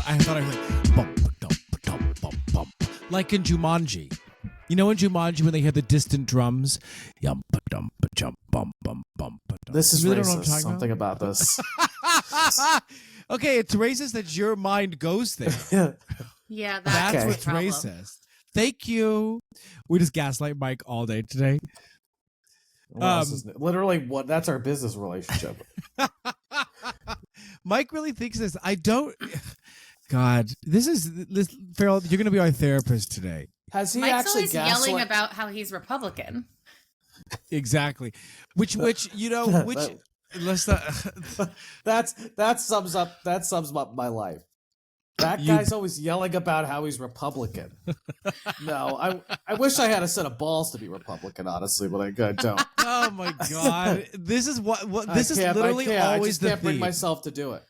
thought I heard bump, dump, dump, bump, bump, like in Jumanji. You know in Jumanji when they hear the distant drums, yum, dump, jump, bump, bump, bump. This is You really racist. know what I'm talking Something about this. Okay, it's racist that your mind goes there. Yeah, That's okay. what's racist. Thank you. We just gaslight Mike all day today. Literally, what? That's our business relationship. Mike really thinks this. I don't. God, this Farrell. You're going to be our therapist today. Has he Mike's actually always yelling about how he's Republican. Exactly. Which let's not. that sums up my life. That guy's always yelling about how he's Republican. No, I wish I had a set of balls to be Republican, honestly, but I don't. Oh my God! This is this is literally always the theme. I can't bring myself to do it.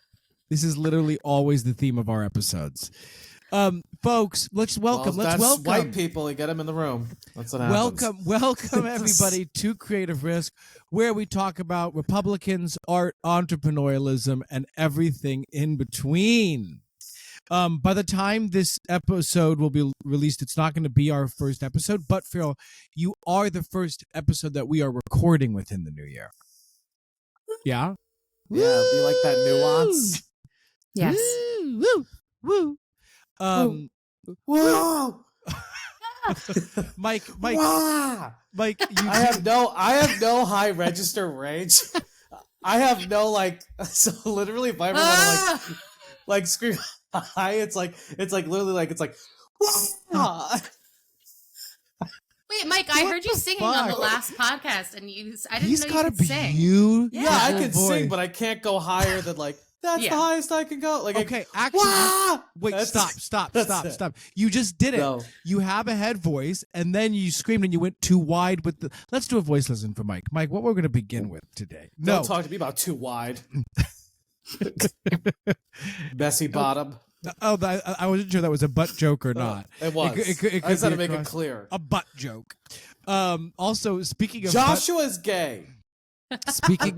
This is literally always the theme of our episodes. Folks, let's welcome white people. You get them in the room. That's what happens. Welcome everybody to Creative Risk, where we talk about Republicans, art, entrepreneurialism, and everything in between. By the time this episode will be released, it's not going to be our first episode, but Farrell, you are the first episode that we are recording within the new year. Yeah? Yeah, do you like that nuance? Yes. Woo! Woo! Whoa! Mike, Wah! Mike, I have no high register range. I have no so literally if I ever want to like scream high, it's like literally it's like Wah! Wait, Mike, I heard you singing on the last podcast, and I didn't know you could sing. Yeah, I can sing, but I can't go higher than that's the highest I can go. Okay, actually, wait, stop. You just did it. No. You have a head voice, and then you screamed and you went too wide with the. Let's do a voice lesson for Mike. Mike, what we're going to begin with today? Don't talk to me about too wide. Messy bottom. Oh, I wasn't sure that was a butt joke or not. It was. It I just had to make it clear. A butt joke. Also, speaking of Joshua's gay. Speaking,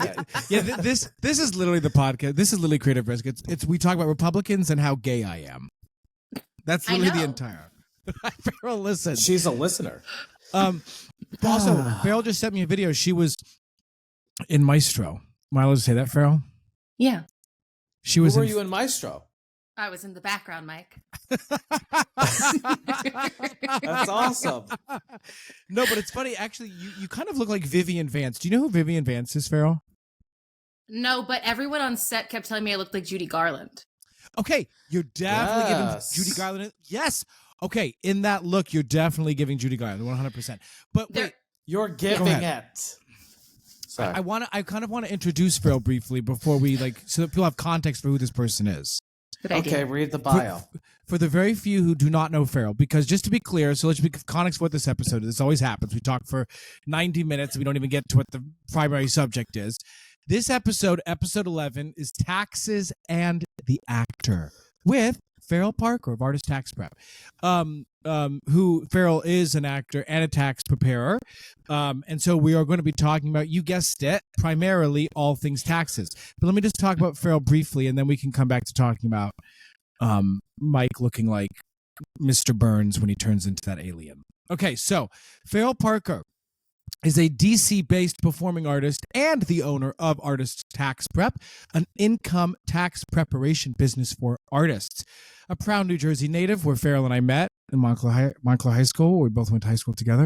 this is literally the podcast. This is literally Creative Risk. It's we talk about Republicans and how gay I am. That's literally the entire. Farrell, listen. She's a listener. Also, Farrell just sent me a video. She was in Maestro. Am I allowed to say that, Farrell? Yeah. She was. Who were you in Maestro? I was in the background, Mike. That's awesome. No, but it's funny. Actually, you kind of look like Vivian Vance. Do you know who Vivian Vance is, Farrell? No, but everyone on set kept telling me I looked like Judy Garland. Okay, you're definitely giving Judy Garland. Yes. Okay, in that look, you're definitely giving Judy Garland 100%. But wait, you're giving it. Sorry. I kind of want to introduce Farrell briefly before we so that people have context for who this person is. Okay, read the bio. For the very few who do not know Farrell, because just to be clear, so let's be context for what this episode is. This always happens. We talk for 90 minutes and we don't even get to what the primary subject is. This episode, episode 11, is Taxes and the Actor with Farrell Parker of Artist Tax Prep, who Farrell is an actor and a tax preparer. And so we are going to be talking about, you guessed it, primarily all things taxes. But let me just talk about Farrell briefly, and then we can come back to talking about Mike looking like Mr. Burns when he turns into that alien. Okay, so Farrell Parker is a DC-based performing artist and the owner of Artist Tax Prep, an income tax preparation business for artists. A proud New Jersey native where Farrell and I met in Montclair High School. We both went to high school together.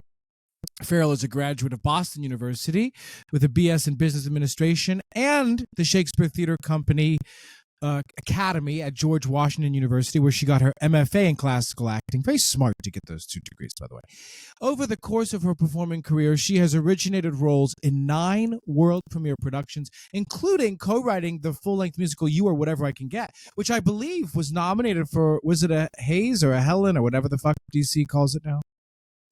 Farrell is a graduate of Boston University with a BS in Business Administration and the Shakespeare Theater Company Academy at George Washington University, where she got her MFA in classical acting. Very smart to get those 2 degrees, by the way. Over the course of her performing career, she has originated roles in 9 world premiere productions, including co-writing the full-length musical You Are Whatever I Can Get, which I believe was nominated for, was it a Hayes or a Helen or whatever the fuck DC calls it now?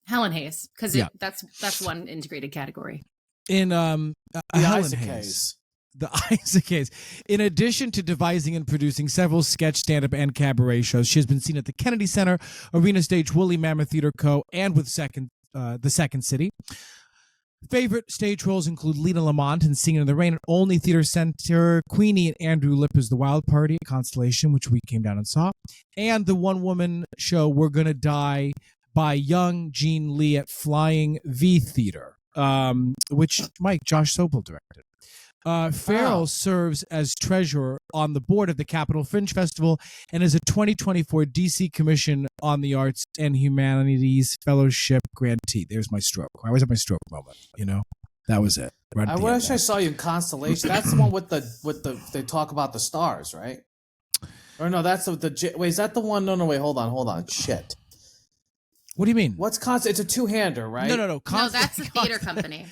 Helen Hayes, because that's one integrated category. In the Helen Isaac Hayes. The Isaac Hayes. In addition to devising and producing several sketch, stand-up, and cabaret shows, she has been seen at the Kennedy Center, Arena Stage, Woolly Mammoth Theater Co., and with the Second City. Favorite stage roles include Lena Lamont in Singing in the Rain at Only Theater Center, Queenie and Andrew Lipper's The Wild Party at Constellation, which we came down and saw, and the one-woman show We're Gonna Die by young Gene Lee at Flying V Theater, which Josh Sobel directed. Farrell serves as treasurer on the board of the Capitol Fringe Festival and is a 2024 DC Commission on the Arts and Humanities Fellowship grantee. There's my stroke. I always have my stroke moment. That was it. Right I wish I saw you in Constellation. That's the one with the they talk about the stars, right? Or no, that's wait. Is that the one? No, wait. Hold on. Shit. What do you mean? What's It's a two-hander, right? No. No, that's the theater company.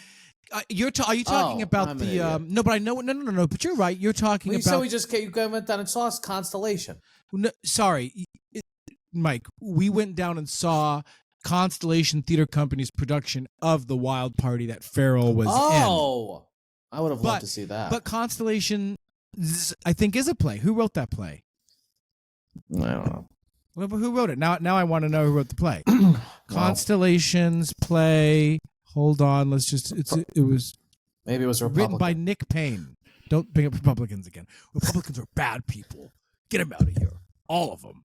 Are you talking about the no? But I know no. But you're right. You're talking about. So you went down and saw Constellation. No, sorry, Mike. We went down and saw Constellation Theater Company's production of The Wild Party that Farrell was in. Oh, I would have loved to see that. But Constellation, I think, is a play. Who wrote that play? I don't know. Well, who wrote it? Now I want to know who wrote the play. Constellation's play. Hold on. It was. Maybe it was written by Nick Payne. Don't bring up Republicans again. Republicans are bad people. Get them out of here. All of them.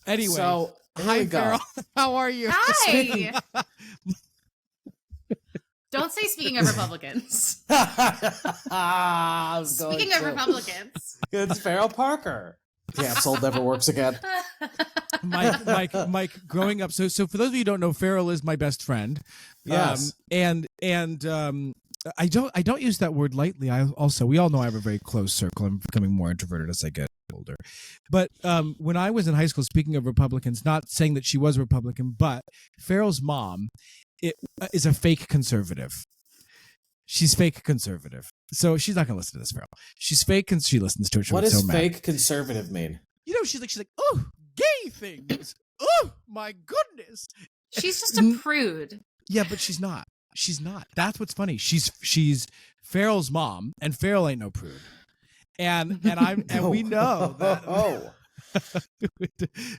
Anyway. So, hi, Farrell. How are you? Hi. Don't say speaking of Republicans. Speaking of Republicans. It's Farrell Parker. Canceled, never works again. Mike, growing up. So for those of you who don't know, Farrell is my best friend. Yes. And I don't use that word lightly. We all know I have a very close circle. I'm becoming more introverted as I get older. But when I was in high school, speaking of Republicans, not saying that she was a Republican, but Farrell's mom is a fake conservative. She's fake conservative. So she's not going to listen to this, Farrell. She's fake and she listens to it. What does fake conservative mean? She's like, oh, gay things. Oh, my goodness. She's just a prude. Yeah, but she's not. That's what's funny. She's Farrell's mom, and Farrell ain't no prude. And we know that.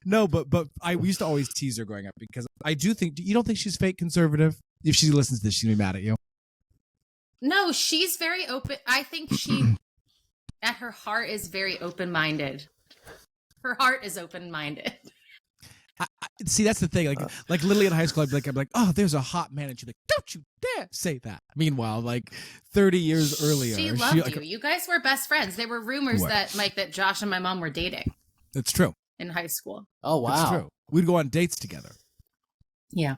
No, but we used to always tease her growing up because I do think. You don't think she's fake conservative? If she listens to this, she's gonna be mad at you. No, she's very open. I think she, at her heart, is very open-minded. Her heart is open-minded. See, that's the thing. Like literally in high school, I'd be like, oh, there's a hot man, and she'd be like, don't you dare say that. Meanwhile, like 30 years earlier, she loved you. You guys were best friends. There were rumors that Josh and my mom were dating. It's true. In high school. Oh wow, it's true. We'd go on dates together. Yeah,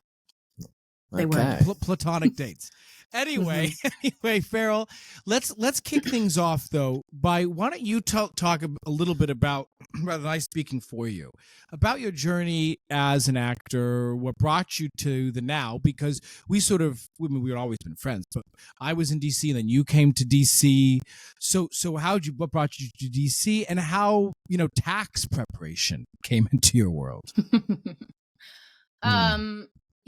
they were platonic dates. Anyway, Farrell, let's kick things off though by why don't you talk a little bit about, rather than I speaking for you, about your journey as an actor, what brought you to the now, because we had always been friends, but I was in DC and then you came to DC. So what brought you to DC and how, tax preparation came into your world?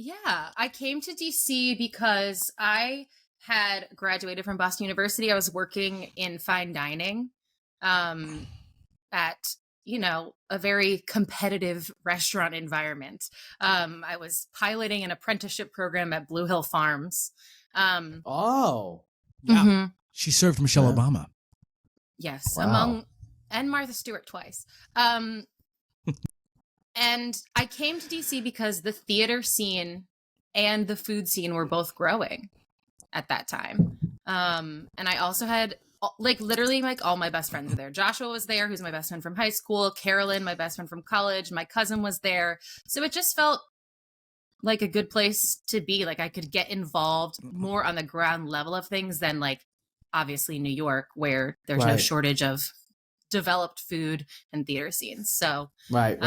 Yeah, I came to DC because I had graduated from Boston University. I was working in fine dining at, a very competitive restaurant environment. I was piloting an apprenticeship program at Blue Hill Farms. Yeah. Mm-hmm. She served Michelle Obama. Yes, wow. and Martha Stewart twice. And I came to DC because the theater scene and the food scene were both growing at that time. And I also had literally all my best friends were there. Joshua was there, who's my best friend from high school. Carolyn, my best friend from college. My cousin was there. So it just felt like a good place to be. Like I could get involved more on the ground level of things than obviously New York, where there's no shortage of developed food and theater scenes. So right.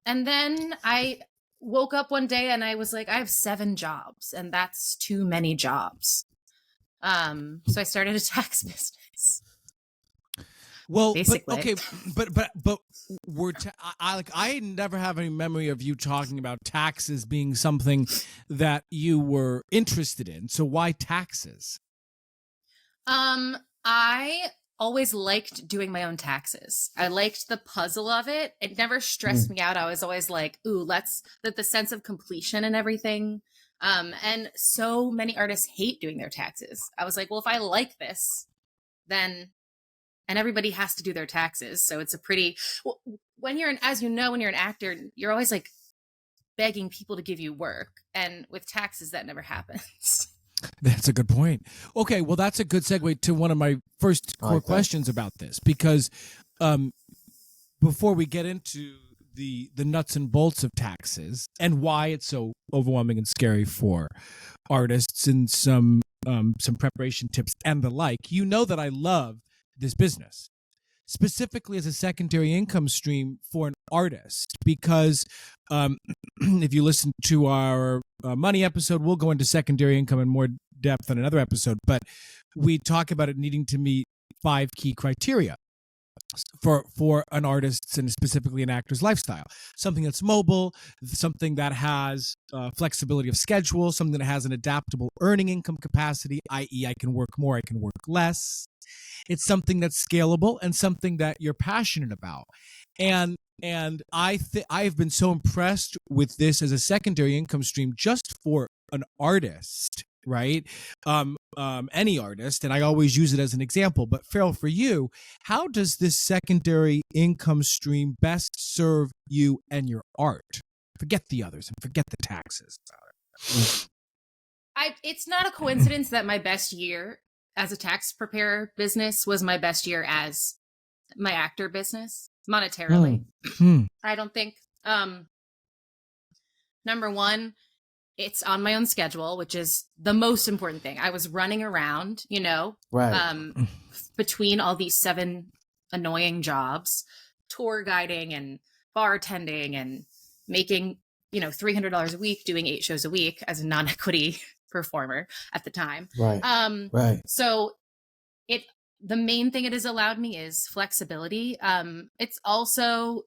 And then I woke up one day and I was like, I have 7 jobs and that's too many jobs. So I started a tax business. Well, basically. but I never have any memory of you talking about taxes being something that you were interested in. So why taxes? I always liked doing my own taxes. I liked the puzzle of it. It never stressed me out. I was always like, ooh, the sense of completion and everything And so many artists hate doing their taxes. I was like, well, if I like this, then, and everybody has to do their taxes. So it's a pretty, when you're as you know, when you're an actor, you're always like begging people to give you work. And with taxes, that never happens. That's a good point. Okay, well, that's a good segue to one of my first core questions about this, because before we get into the nuts and bolts of taxes and why it's so overwhelming and scary for artists and some preparation tips and the like, you know that I love this business, specifically as a secondary income stream for an artist, because if you listen to our money episode, we'll go into secondary income in more depth on another episode, but we talk about it needing to meet 5 key criteria for an artist's and specifically an actor's lifestyle. Something that's mobile, something that has flexibility of schedule, something that has an adaptable earning income capacity, i.e. I can work more, I can work less. It's something that's scalable and something that you're passionate about. And I've been so impressed with this as a secondary income stream just for an artist, right? Any artist, and I always use it as an example. But Farrell, for you, how does this secondary income stream best serve you and your art? Forget the others and forget the taxes. It's not a coincidence that my best year as a tax preparer business was my best year as my actor business monetarily. I don't think. Number one, it's on my own schedule, which is the most important thing. I was running around, between all these 7 annoying jobs, tour guiding and bartending and making, $300 a week, doing 8 shows a week as a non-equity performer at the time. Right. So the main thing it has allowed me is flexibility. It's also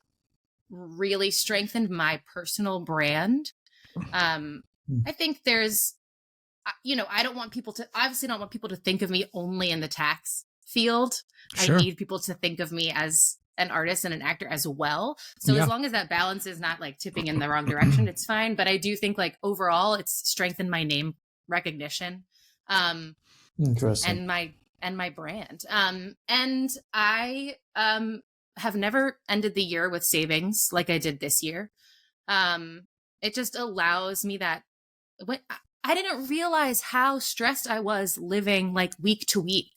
really strengthened my personal brand. I think there's, I don't want people to, obviously don't want people to think of me only in the tax field. Sure. I need people to think of me as an artist and an actor as well. So as long as that balance is not like tipping in the wrong direction, it's fine. But I do think like overall it's strengthened my name recognition. Interesting. And my brand. And I have never ended the year with savings like I did this year. It just allows me that when I didn't realize how stressed I was living like week to week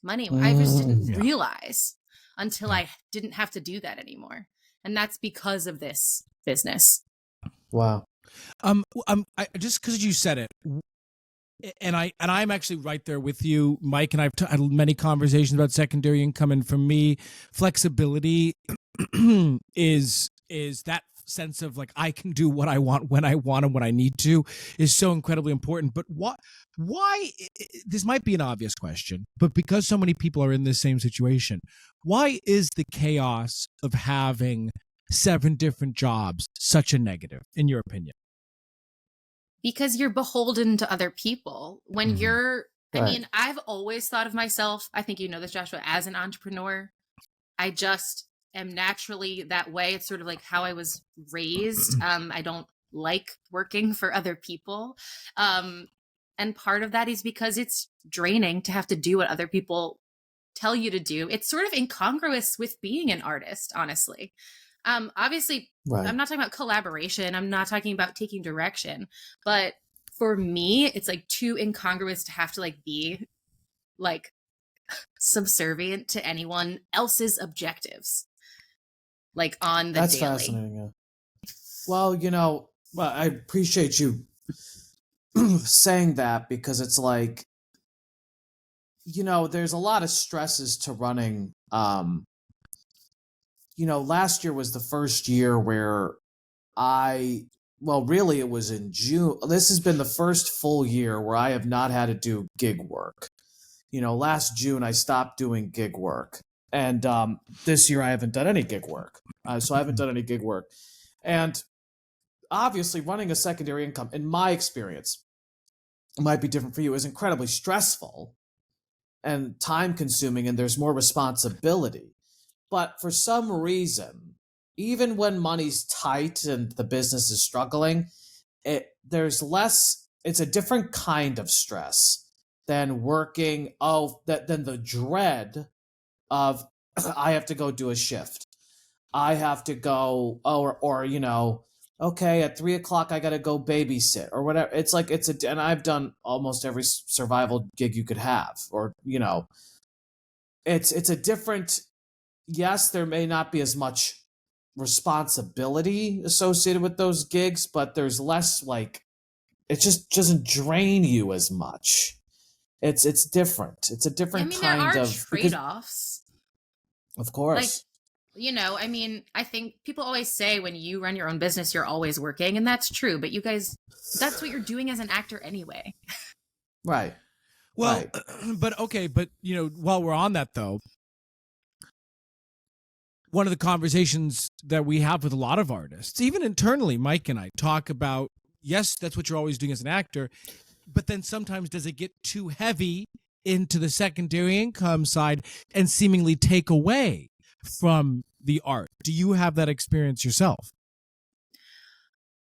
money. I just didn't realize until I didn't have to do that anymore. And that's because of this business. Wow. Just because you said it, and I'm actually right there with you, Mike, and I've had many conversations about secondary income, and for me, flexibility is that sense of like I can do what I want when I want and when I need to is so incredibly important. But why this might be an obvious question, but because so many people are in this same situation, why is the chaos of having 7 different jobs such a negative, in your opinion? Because you're beholden to other people. When you're, I mean, I've always thought of myself, I think you know this, Joshua, as an entrepreneur. I just am naturally that way. It's sort of like how I was raised. I don't like working for other people. And part of that is because it's draining to have to do what other people tell you to do. It's sort of incongruous with being an artist, honestly. Obviously, I'm not talking about collaboration. I'm not talking about taking direction. But for me, it's like too incongruous to have to like be like subservient to anyone else's objectives. Like on the That's daily. Fascinating. Yeah. Well, I appreciate you saying that, because it's like, there's a lot of stresses to running. Last year was the first year where really it was in June. This has been the first full year where I have not had to do gig work. Last June I stopped doing gig work. And this year I haven't done any gig work. So I haven't done any gig work. And obviously running a secondary income, in my experience, it might be different for you, is incredibly stressful and time consuming, and there's more responsibility. But for some reason, even when money's tight and the business is struggling, there's less. It's a different kind of stress than working. Than the dread of I have to go do a shift. I have to go, okay, at 3:00 I got to go babysit or whatever. It's like and I've done almost every survival gig you could have, or it's a different. Yes, there may not be as much responsibility associated with those gigs, but there's less it just doesn't drain you as much. It's different. It's a different kind there are of trade-offs. Of course. I think people always say when you run your own business, you're always working, and that's true. But you guys, that's what you're doing as an actor anyway. Right. Well, right. but while we're on that though, one of the conversations that we have with a lot of artists, even internally, Mike and I talk about, yes, that's what you're always doing as an actor, but then sometimes does it get too heavy into the secondary income side and seemingly take away from the art? Do you have that experience yourself?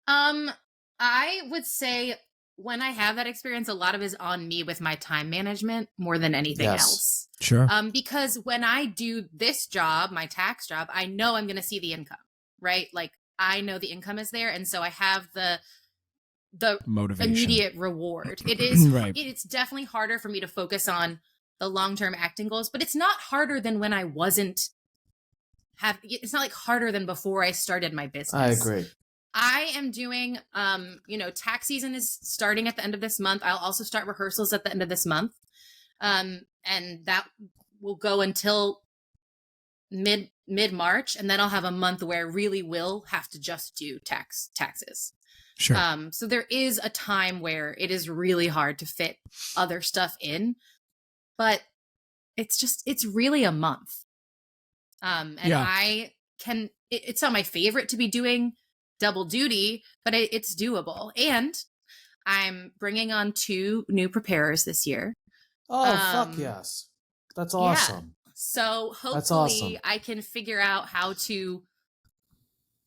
I would say when I have that experience, a lot of it is on me with my time management more than anything else. Sure. Because when I do this job, my tax job, I know I'm going to see the income, right? Like I know the income is there. And so I have the motivation, immediate reward. It is, right. It's definitely harder for me to focus on the long-term acting goals, but it's not harder than when I it's not like harder than before I started my business. I agree. I am doing, tax season is starting at the end of this month. I'll also start rehearsals at the end of this month. And that will go until mid-March. And then I'll have a month where I really will have to just do taxes. Sure. So there is a time where it is really hard to fit other stuff in, but it's really a month. It's not my favorite to be doing double duty, but it's doable. And I'm bringing on 2 new preparers this year. Oh, fuck yes. That's awesome. Yeah. So hopefully I can figure out how to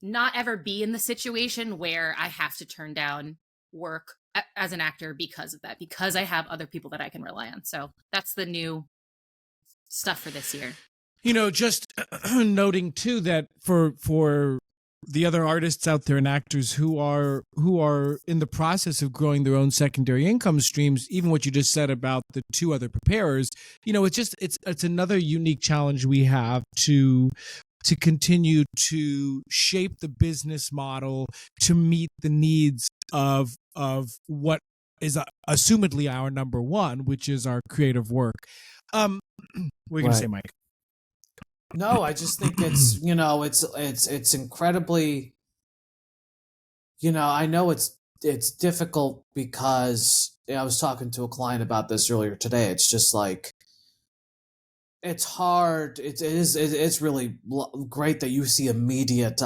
not ever be in the situation where I have to turn down work as an actor because of that, because I have other people that I can rely on. So that's the new stuff for this year. Just noting too that for the other artists out there and actors who are in the process of growing their own secondary income streams, even what you just said about the 2 other preparers, it's another unique challenge we have to continue to shape the business model to meet the needs of what is assumedly our number one, which is our creative work. What are you gonna say, Mike? No, I just think it's it's incredibly, I know it's difficult because I was talking to a client about this earlier today. It's just like it's hard. It's really great that you see immediate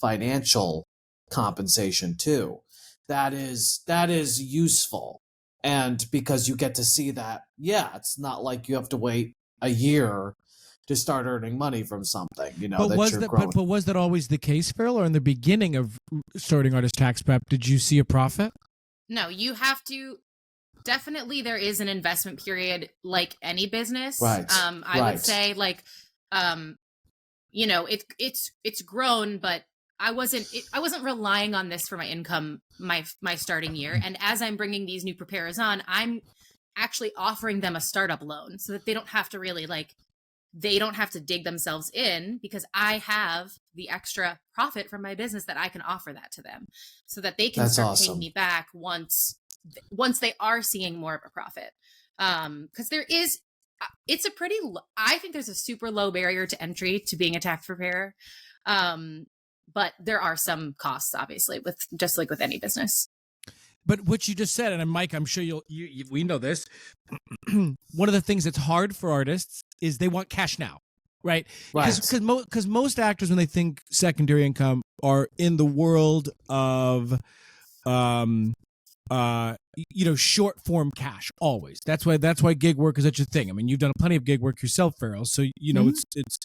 financial compensation too. That is useful, and because you get to see that, it's not like you have to wait a year to start earning money from something, but was that always the case, Farrell? Or in the beginning of starting Artist Tax Prep, did you see a profit? No, you have to. Definitely, there is an investment period, like any business. Right. I would say, it's grown, but I wasn't relying on this for my income my starting year. And as I'm bringing these new preparers on, I'm actually offering them a startup loan so that they don't have to really they don't have to dig themselves in, because I have the extra profit from my business that I can offer that to them so that they can start paying me back once they are seeing more of a profit. Because I think there's a super low barrier to entry to being a tax preparer. But there are some costs, obviously, just like with any business. But what you just said, and Mike, I'm sure we know this. One of the things that's hard for artists is they want cash now, right? Because most actors, when they think secondary income, are in the world of, short form cash always. That's why gig work is such a thing. I mean, you've done plenty of gig work yourself, Farrell. So it's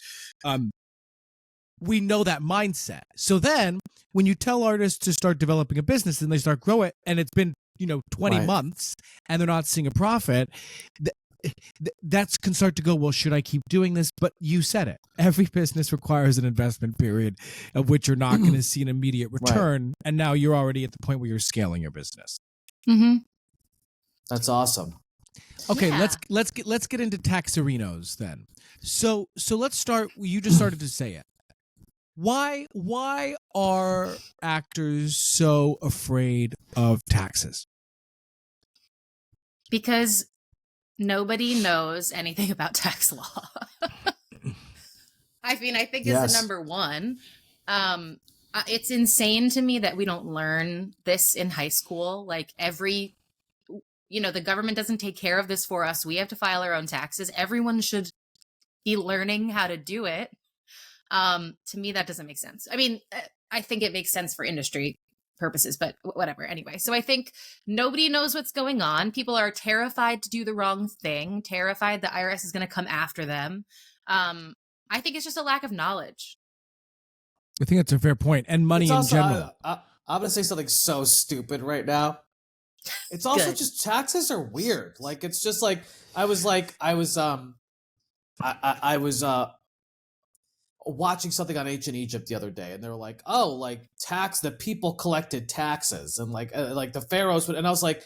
we know that mindset. So then when you tell artists to start developing a business and they start grow it, and it's been 20 Right. months and they're not seeing a profit, that's can start to go, well, should I keep doing this? But you said it. Every business requires an investment period of which you're not going to see an immediate return. Right. And now you're already at the point where you're scaling your business. Mm-hmm. That's awesome. Okay, let's get into taxerinos then. So let's start. You just started to say it. Why are actors so afraid of taxes? Because nobody knows anything about tax law. I mean, I think it's the number one. It's insane to me that we don't learn this in high school. Like the government doesn't take care of this for us. We have to file our own taxes. Everyone should be learning how to do it. To me, that doesn't make sense. I mean, I think it makes sense for industry purposes, but whatever. Anyway, so I think nobody knows what's going on. People are terrified to do the wrong thing, terrified the IRS is going to come after them. I think it's just a lack of knowledge. I think that's a fair point. And money in general. I'm going to say something so stupid right now. It's also just taxes are weird. Like, it's just like, I was watching something on Ancient Egypt the other day, and they were like, "Oh, like the people collected taxes, and like the pharaohs would," and I was like,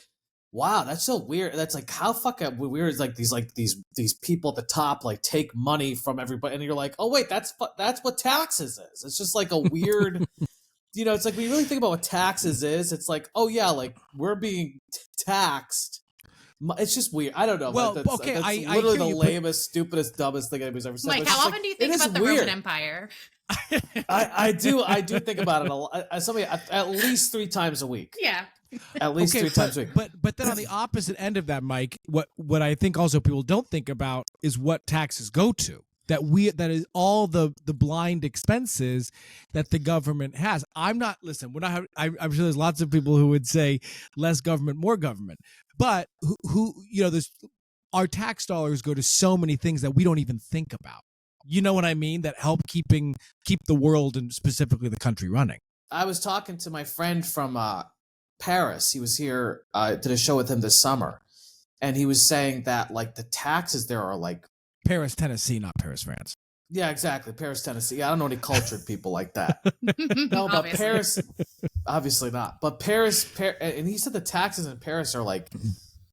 "Wow, that's so weird. That's like how fucking weird is like these people at the top like take money from everybody," and you're like, "Oh wait, that's what taxes is." It's just like a weird, it's like when you really think about what taxes is, it's like, oh yeah, like we're being taxed. It's just weird. I don't know. Well, that's literally the lamest, stupidest, dumbest thing anybody's ever said. Like, how often do you think about the Roman Empire? I do think about it a lot. Something at least 3 times a week. Yeah. At least 3 times a week. But then on the opposite end of that, Mike, what I think also people don't think about is what taxes go to. That is all the blind expenses that the government has. I'm sure there's lots of people who would say less government, more government. But our tax dollars go to so many things that we don't even think about. You know what I mean? That help keep the world and specifically the country running. I was talking to my friend from Paris. He was here, did a show with him this summer, and he was saying that like the taxes there are like Paris, Tennessee, not Paris, France. Yeah, exactly. Paris, Tennessee. I don't know any cultured people like that. No, but Paris, obviously not. But Paris, and he said the taxes in Paris are like,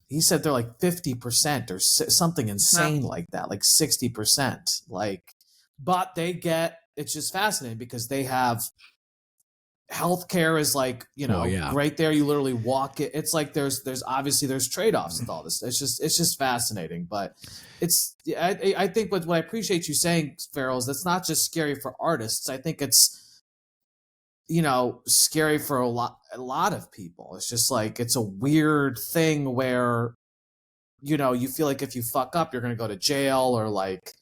he said they're like 50% or something insane like that, like 60%. Like, but it's just fascinating because they have healthcare is like, right there. You literally walk it. It's like there's trade-offs with all this. It's just fascinating. But I think what I appreciate you saying, Farrell, is that's not just scary for artists. I think it's scary for a lot of people. It's just like it's a weird thing where you feel like if you fuck up, you're gonna go to jail, or like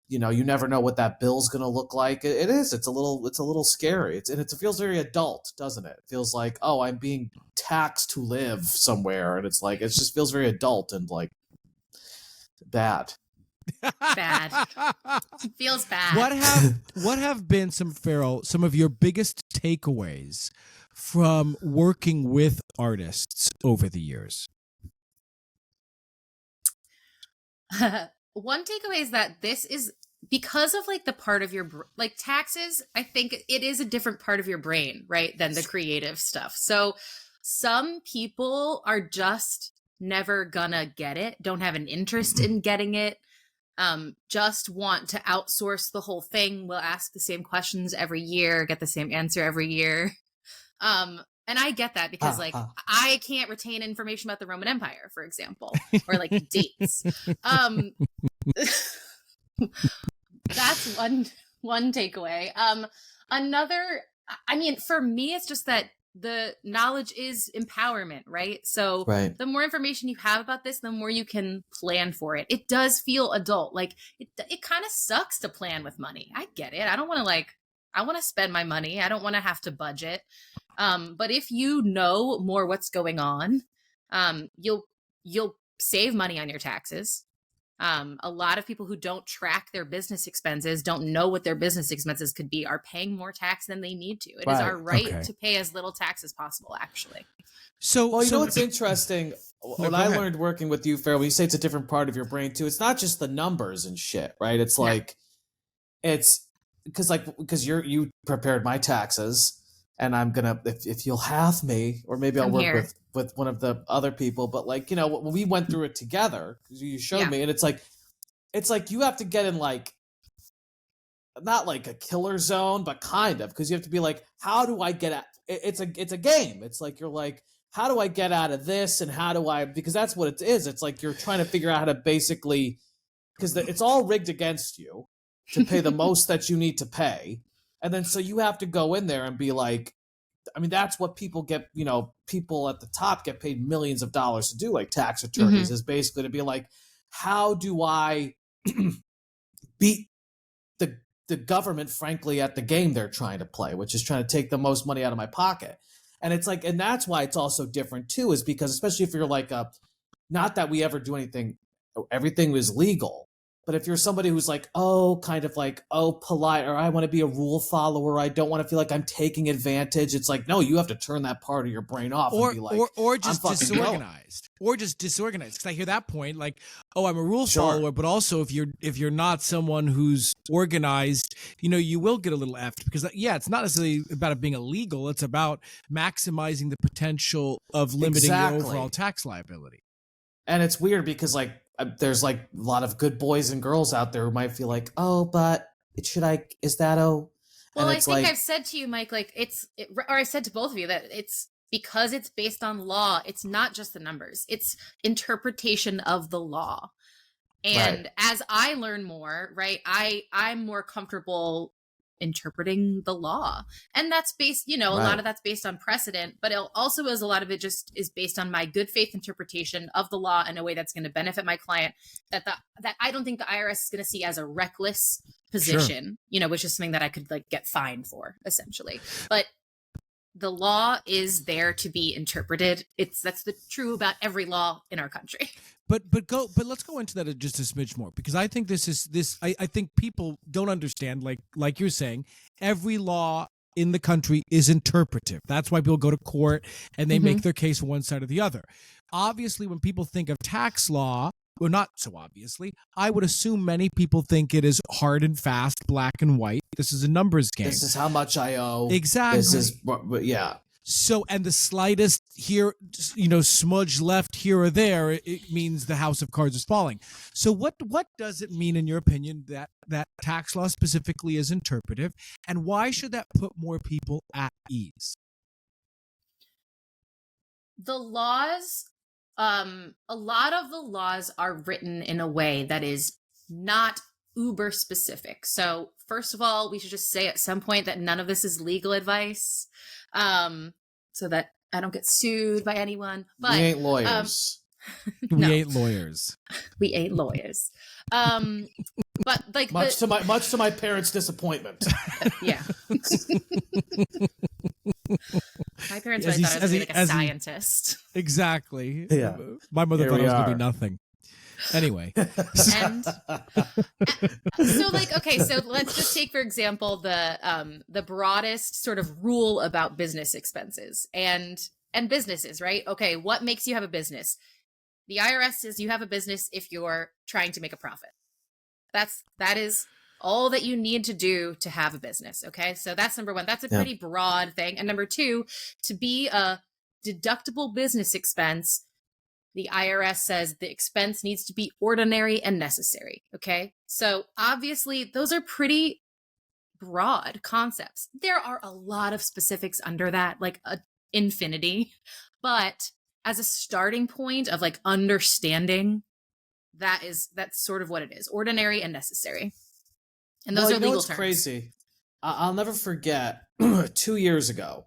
you never know what that bill's going to look like. It's a little scary. It feels very adult, doesn't it? It feels like, oh, I'm being taxed to live somewhere. And it's like, it just feels very adult and like bad. Bad. Feels bad. What have been some of your biggest takeaways from working with artists over the years? One takeaway is that this is because of like the part of your like taxes. I think it is a different part of your brain, right, than the creative stuff. So some people are just never gonna get it, don't have an interest in getting it, just want to outsource the whole thing, will ask the same questions every year, get the same answer every year. And I get that because I can't retain information about the Roman Empire, for example, or like dates. That's one takeaway. Another, I mean, for me, it's just that the knowledge is empowerment, right? So the more information you have about this, the more you can plan for it. It does feel adult. Like it kind of sucks to plan with money. I get it. I don't want to I want to spend my money. I don't want to have to budget. But if you know more what's going on, you'll save money on your taxes. A lot of people who don't track their business expenses, don't know what their business expenses could be, are paying more tax than they need to. It is our right to pay as little tax as possible, actually. Well, you know what's interesting? What I ahead. learned working with you, Farrell, when you say it's a different part of your brain too, it's not just the numbers and shit, right? It's like, it's because you prepared my taxes, and I'm gonna, if you'll have me, or maybe I'll work with one of the other people, but like, you know, when we went through it together, you showed me, and it's like you have to get in like, not like a killer zone, but kind of, because you have to be like, how do I get at it's a game. It's like you're like, how do I get out of this, and how do I, because that's what it is. It's like you're trying to figure out how to basically, because it's all rigged against you to pay the most that you need to pay, and then so you have to go in there and be like, I mean, that's what people get, you know, people at the top get paid millions of dollars to do, like tax attorneys, is basically to be like, how do I beat the government, frankly, at the game they're trying to play, which is trying to take the most money out of my pocket. And it's like, and that's why it's also different too, is because especially if you're like not that we ever do anything, everything was legal, but if you're somebody who's like, kind of like, polite, or I want to be a rule follower, I don't want to feel like I'm taking advantage. It's like, no, you have to turn that part of your brain off and be like, or just disorganized. Or just disorganized. Because I hear that point, like, I'm a rule follower, but also if you're not someone who's organized, you know, you will get a little effed, because it's not necessarily about it being illegal. It's about maximizing the potential of limiting your overall tax liability. And it's weird because like there's like a lot of good boys and girls out there who might feel like, but is that Well, I think I've said to you, Mike, like or I said to both of you that it's because it's based on law. It's not just the numbers, it's interpretation of the law. And as I learn more, right, I'm more comfortable interpreting the law, and that's based, you know, a lot of that's based on precedent, but it also is a lot of it just is based on my good faith interpretation of the law in a way that's going to benefit my client, that I don't think the IRS is going to see as a reckless position, you know, which is something that I could like get fined for essentially. But the law is there to be interpreted. That's the true about every law in our country. But let's go into that just a smidge more, because I think I think people don't understand, like you're saying, every law in the country is interpretive. That's why people go to court and they make their case for one side or the other. Obviously, when people think of tax law, well, not so obviously, I would assume many people think it is hard and fast, black and white. This is a numbers game. This is how much I owe. Exactly. This is, yeah. So, and the slightest here, you know, smudge left here or there, it means the house of cards is falling. So what does it mean, in your opinion, that tax law specifically is interpretive, and why should that put more people at ease? The laws, a lot of the laws are written in a way that is not uber specific. So first of all, we should just say at some point that none of this is legal advice. So that I don't get sued by anyone. But we ain't lawyers. We ain't lawyers. We ain't lawyers. But like much to my parents' disappointment. Yeah. My parents really thought I was like a scientist. Exactly. Yeah. My mother thought I was going to be nothing. Anyway. And so like, okay, so let's just take, for example, the broadest sort of rule about business expenses and businesses, right? Okay, what makes you have a business? The IRS says you have a business if you're trying to make a profit. That is all that you need to do to have a business. Okay, so that's number one. That's a pretty broad thing. And number two, to be a deductible business expense, the IRS says the expense needs to be ordinary and necessary. Okay, so obviously those are pretty broad concepts. There are a lot of specifics under that, like a infinity, but as a starting point of like understanding, that's sort of what it is: ordinary and necessary. And those are legal terms. Crazy. I'll never forget 2 years ago.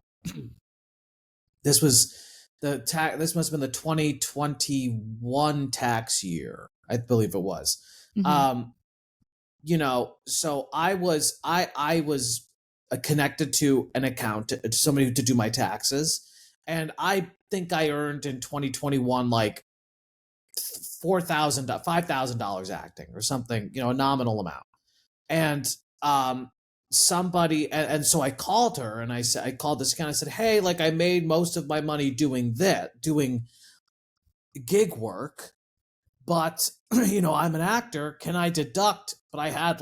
This was this must have been the 2021 tax year, I believe it was. Mm-hmm. You know, so I was connected to an accountant, to somebody to do my taxes, and I think I earned in 2021 like $5,000 acting or something, a nominal amount. And somebody, and so I called her and I called this account. I said, hey, like I made most of my money doing gig work, but I'm an actor. Can I deduct? But I had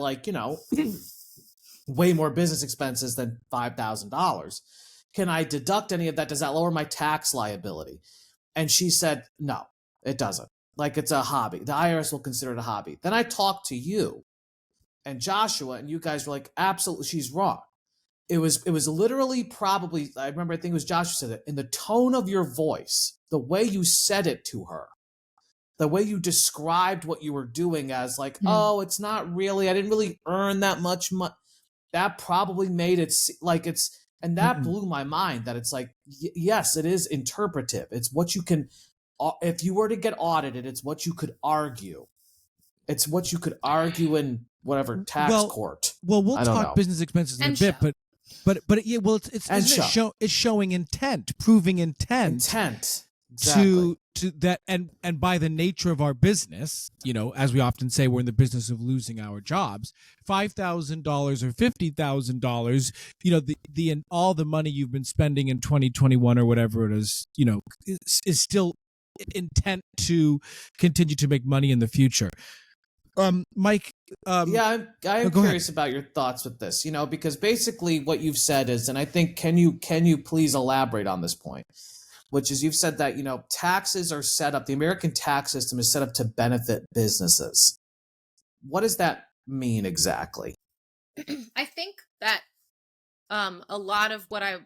way more business expenses than $5,000. Can I deduct any of that? Does that lower my tax liability? And she said, no, it doesn't. Like it's a hobby. The IRS will consider it a hobby. Then I talked to you and Joshua, and you guys were like, absolutely, she's wrong. It was literally probably, I remember, I think it was Joshua said it, in the tone of your voice, the way you said it to her, the way you described what you were doing as like, oh, it's not really, I didn't really earn that much money. That probably made it like it's, and that blew my mind that it's like, yes, it is interpretive. It's what you can, if you were to get audited, it's what you could argue. It's what you could argue in whatever tax court. Well, we'll talk business expenses in a bit, but yeah, well, it's showing intent, proving intent. Exactly. To that, and by the nature of our business, as we often say, we're in the business of losing our jobs. $5,000 or $50,000, the all the money you've been spending in 2021 or whatever it is, is still intent to continue to make money in the future. Mike. Yeah, I'm curious about your thoughts with this. Because basically what you've said is, and I think can you please elaborate on this point? Which is, you've said that, taxes are set up, the American tax system is set up to benefit businesses. What does that mean exactly? I think that a lot of what I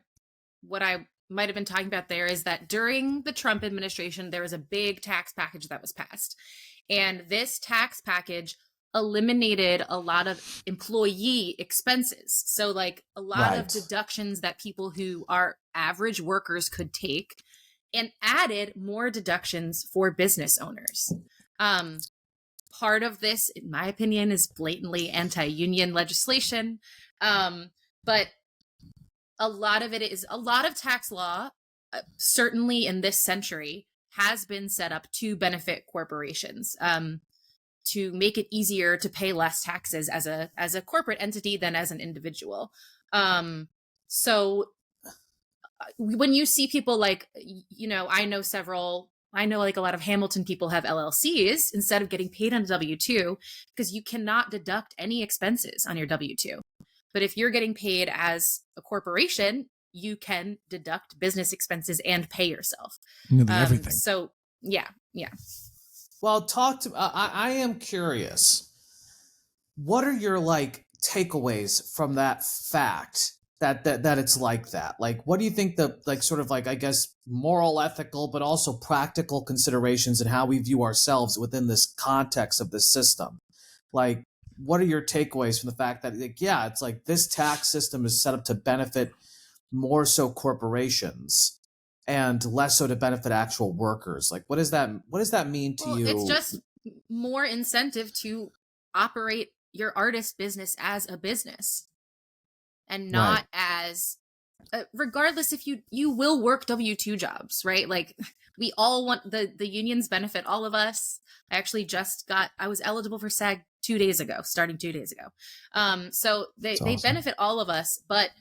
might have been talking about there is that during the Trump administration, there was a big tax package that was passed. And this tax package eliminated a lot of employee expenses. So like a lot of deductions that people who are average workers could take, and added more deductions for business owners. Part of this, in my opinion, is blatantly anti-union legislation. But a lot of it is, a lot of tax law, certainly in this century, has been set up to benefit corporations, to make it easier to pay less taxes as a corporate entity than as an individual. So when you see people like, I know like a lot of Hamilton people have LLCs instead of getting paid on a W-2, because you cannot deduct any expenses on your W-2. But if you're getting paid as a corporation, you can deduct business expenses and pay yourself. Everything. So yeah. Well, I am curious. What are your takeaways from that fact? That it's like that? Like, what do you think the I guess moral, ethical, but also practical considerations and how we view ourselves within this context of this system? Like, what are your takeaways from the fact that it's like this tax system is set up to benefit more so corporations and less so to benefit actual workers? Like, what does that mean to you? It's just more incentive to operate your artist business as a business. And not as, regardless if you will work W-2 jobs, right? Like we all want the unions benefit all of us. I actually I was eligible for SAG starting 2 days ago. So they benefit all of us, but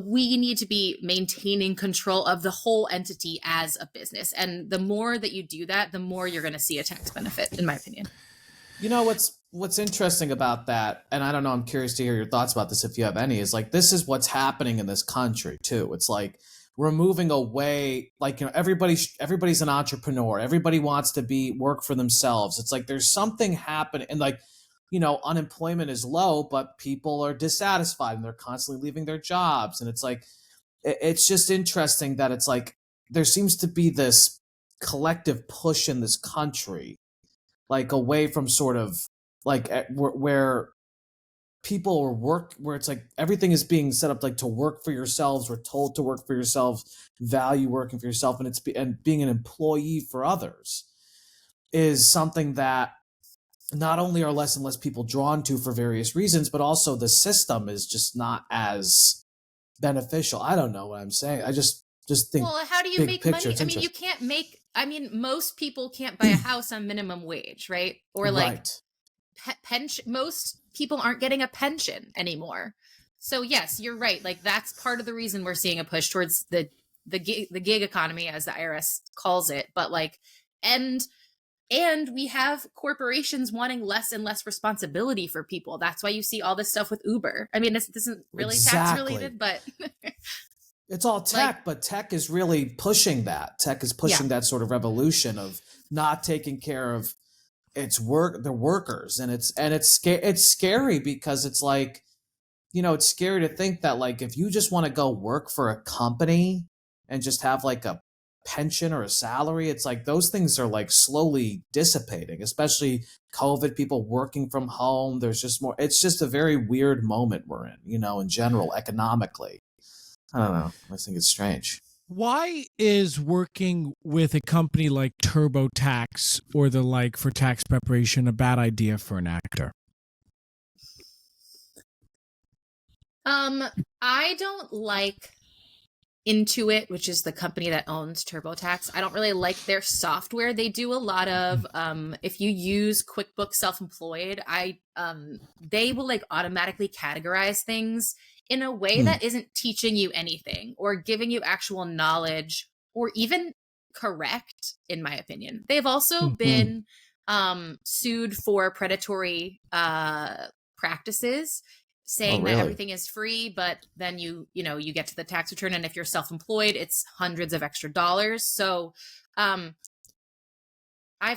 we need to be maintaining control of the whole entity as a business. And the more that you do that, the more you're going to see a tax benefit, in my opinion. What's interesting about that, and I don't know, I'm curious to hear your thoughts about this if you have any, is like this is what's happening in this country too. It's like we're moving away, everybody's an entrepreneur. Everybody wants to work for themselves. It's like there's something happening, and unemployment is low, but people are dissatisfied and they're constantly leaving their jobs. And it's like it's just interesting that it's like there seems to be this collective push in this country, like away from sort of where people where it's like everything is being set up like to work for yourselves. We're told to work for yourselves, value working for yourself, and being an employee for others is something that not only are less and less people drawn to for various reasons, but also the system is just not as beneficial. I don't know what I'm saying. I just think. Well, how do you make money? I mean, you can't make I mean, most people can't buy a house on minimum wage, right? Or like pension. Most people aren't getting a pension anymore. So yes, you're right. Like that's part of the reason we're seeing a push towards the gig economy, as the IRS calls it. But like, and we have corporations wanting less and less responsibility for people. That's why you see all this stuff with Uber. I mean, this isn't really tax related, but it's all tech, but tech is really pushing that. Tech is pushing that sort of revolution of not taking care of the workers, and it's scary because it's like, it's scary to think that like if you just want to go work for a company and just have like a pension or a salary, it's like those things are like slowly dissipating, especially COVID, people working from home. There's just more. It's just a very weird moment we're in, in general, economically. I don't know. I think it's strange. Why is working with a company like TurboTax or the like for tax preparation a bad idea for an actor? I don't like Intuit, which is the company that owns TurboTax. I don't really like their software. They do a lot of if you use QuickBooks Self-Employed, they will like automatically categorize things in a way that isn't teaching you anything or giving you actual knowledge or even correct, in my opinion. They've also been sued for predatory practices, saying that everything is free, but then you get to the tax return, and if you're self-employed, it's hundreds of extra dollars. So I've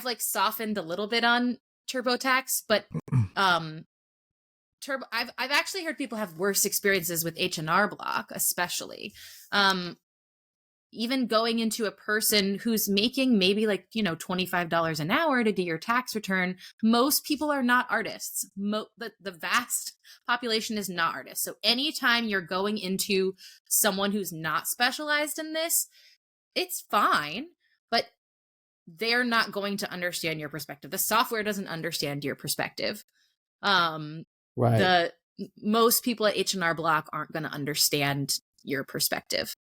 like softened a little bit on TurboTax, but I've actually heard people have worse experiences with H&R Block, especially. Even going into a person who's making maybe like, $25 an hour to do your tax return. Most people are not artists. The vast population is not artists. So anytime you're going into someone who's not specialized in this, it's fine, but they're not going to understand your perspective. The software doesn't understand your perspective. Right. Most people at H&R Block aren't going to understand your perspective.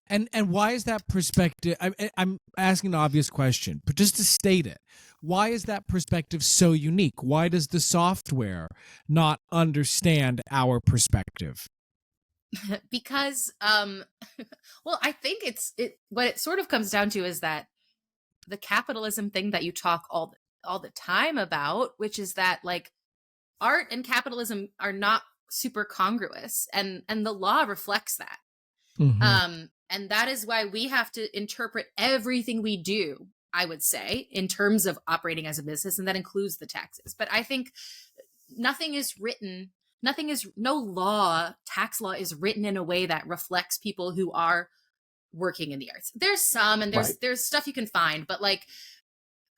And why is that perspective? I'm asking an obvious question, but just to state it, why is that perspective so unique? Why does the software not understand our perspective? Because, well, I think what it sort of comes down to is that the capitalism thing that you talk all the time about, which is that like art and capitalism are not super congruous, and the law reflects that. And that is why we have to interpret everything we do, I would say, in terms of operating as a business, and that includes the taxes. But I think no law, tax law is written in a way that reflects people who are working in the arts. There's some, and there's stuff you can find, but like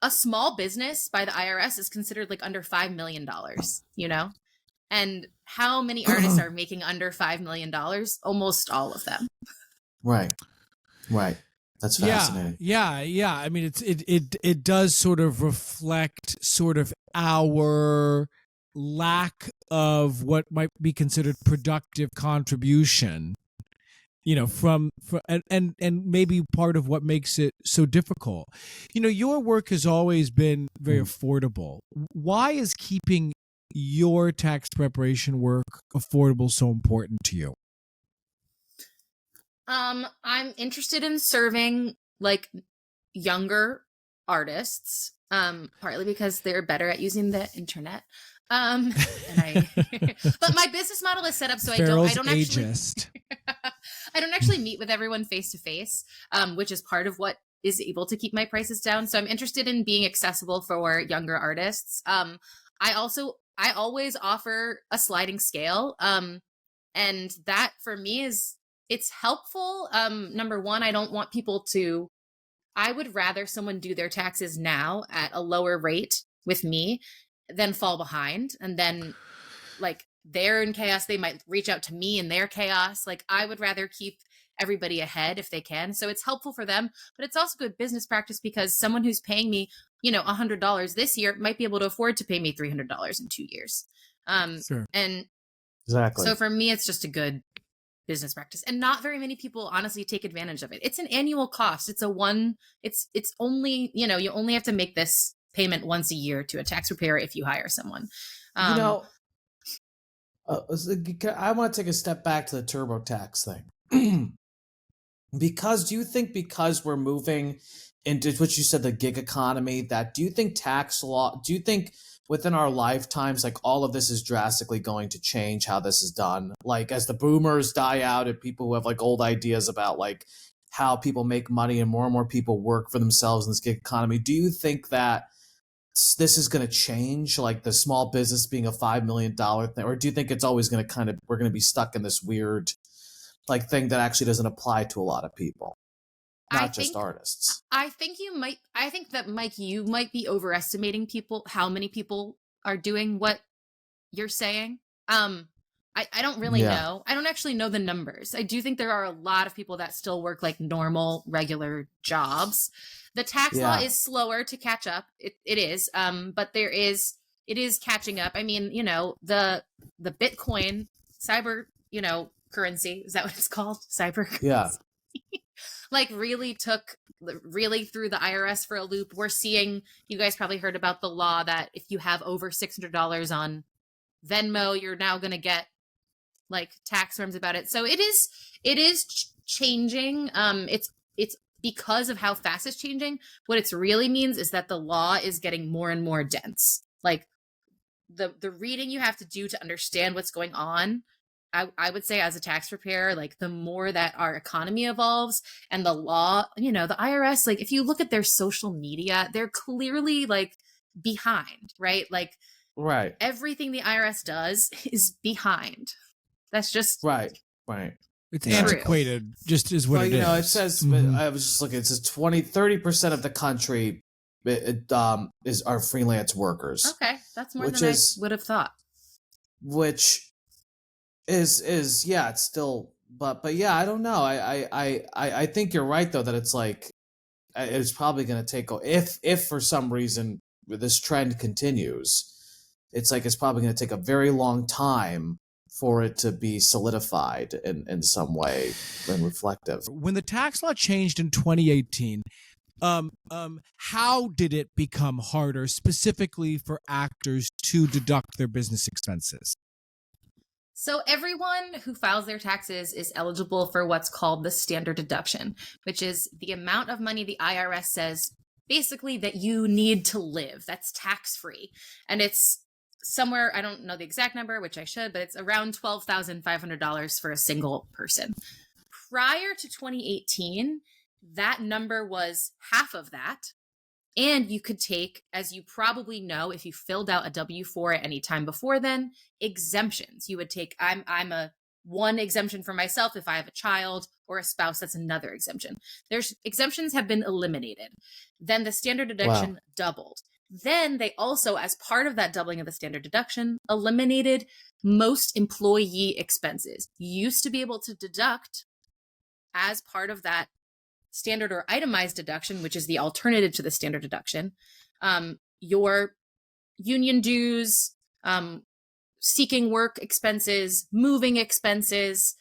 a small business by the IRS is considered like under $5 million, And how many artists are making under $5 million? Almost all of them. Right. That's fascinating. Yeah. I mean, it does sort of reflect sort of our lack of what might be considered productive contribution, from and maybe part of what makes it so difficult. Your work has always been very affordable. Why is keeping your tax preparation work affordable so important to you? I'm interested in serving like younger artists, partly because they're better at using the internet. But my business model is set up so I don't actually meet with everyone face to face, which is part of what is able to keep my prices down. So I'm interested in being accessible for younger artists. I always offer a sliding scale. And that for me it's helpful. Number one, I don't want people I would rather someone do their taxes now at a lower rate with me than fall behind. And then like they're in chaos, they might reach out to me in their chaos. Like I would rather keep everybody ahead if they can. So it's helpful for them, but it's also good business practice because someone who's paying me, $100 this year might be able to afford to pay me $300 in 2 years. Sure. And exactly. So for me, it's just a good business practice, and not very many people honestly take advantage of it. It's an annual cost. It's only, you only have to make this payment once a year to a tax preparer if you hire someone. I want to take a step back to the TurboTax thing. Do you think because we're moving into what you said, the gig economy, do you think within our lifetimes, like all of this is drastically going to change how this is done? Like as the boomers die out and people who have like old ideas about like how people make money and more people work for themselves in this gig economy, do you think that this is going to change, like the small business being a $5 million thing? Or do you think it's always going to we're going to be stuck in this weird like thing that actually doesn't apply to a lot of people, not just artists? I think that, Mike, you might be overestimating how many people are doing what you're saying. I don't really know. I don't actually know the numbers. I do think there are a lot of people that still work like normal, regular jobs. The tax law is slower to catch up. It is. But it is catching up. I mean, the Bitcoin cyber, currency, is that what it's called? Cyber currency. Yeah. Like really threw the IRS for a loop. We're seeing, you guys probably heard about the law that if you have over $600 on Venmo, you're now going to get like tax forms about it. So it is changing. It's because of how fast it's changing. What it really means is that the law is getting more and more dense. Like the reading you have to do to understand what's going on, I would say as a tax preparer, like the more that our economy evolves and the law, the IRS, like if you look at their social media, they're clearly like behind, right? Like right. Everything the IRS does is behind. That's just right. It's antiquated, just is what it is. It says, I was just looking, it says 30% of the country are freelance workers. Okay, that's more than I would have thought. Which is it's still, but yeah, I don't know. I think you're right though, that it's like it's probably going to take, if for some reason this trend continues, it's like it's probably going to take a very long time for it to be solidified in some way and reflective. When the tax law changed in 2018, how did it become harder specifically for actors to deduct their business expenses? So everyone who files their taxes is eligible for what's called the standard deduction, which is the amount of money the IRS says basically that you need to live. That's tax-free. And it's somewhere, I don't know the exact number, which I should, but it's around $12,500 for a single person. Prior to 2018, that number was half of that. And you could take, as you probably know, if you filled out a W-4 at any time before then, exemptions. You would take, I'm a one exemption for myself. If I have a child or a spouse, that's another exemption. There's exemptions have been eliminated. Then the standard deduction doubled. Then they also, as part of that doubling of the standard deduction, eliminated most employee expenses. You used to be able to deduct as part of that standard or itemized deduction, which is the alternative to the standard deduction, your union dues, seeking work expenses, moving expenses,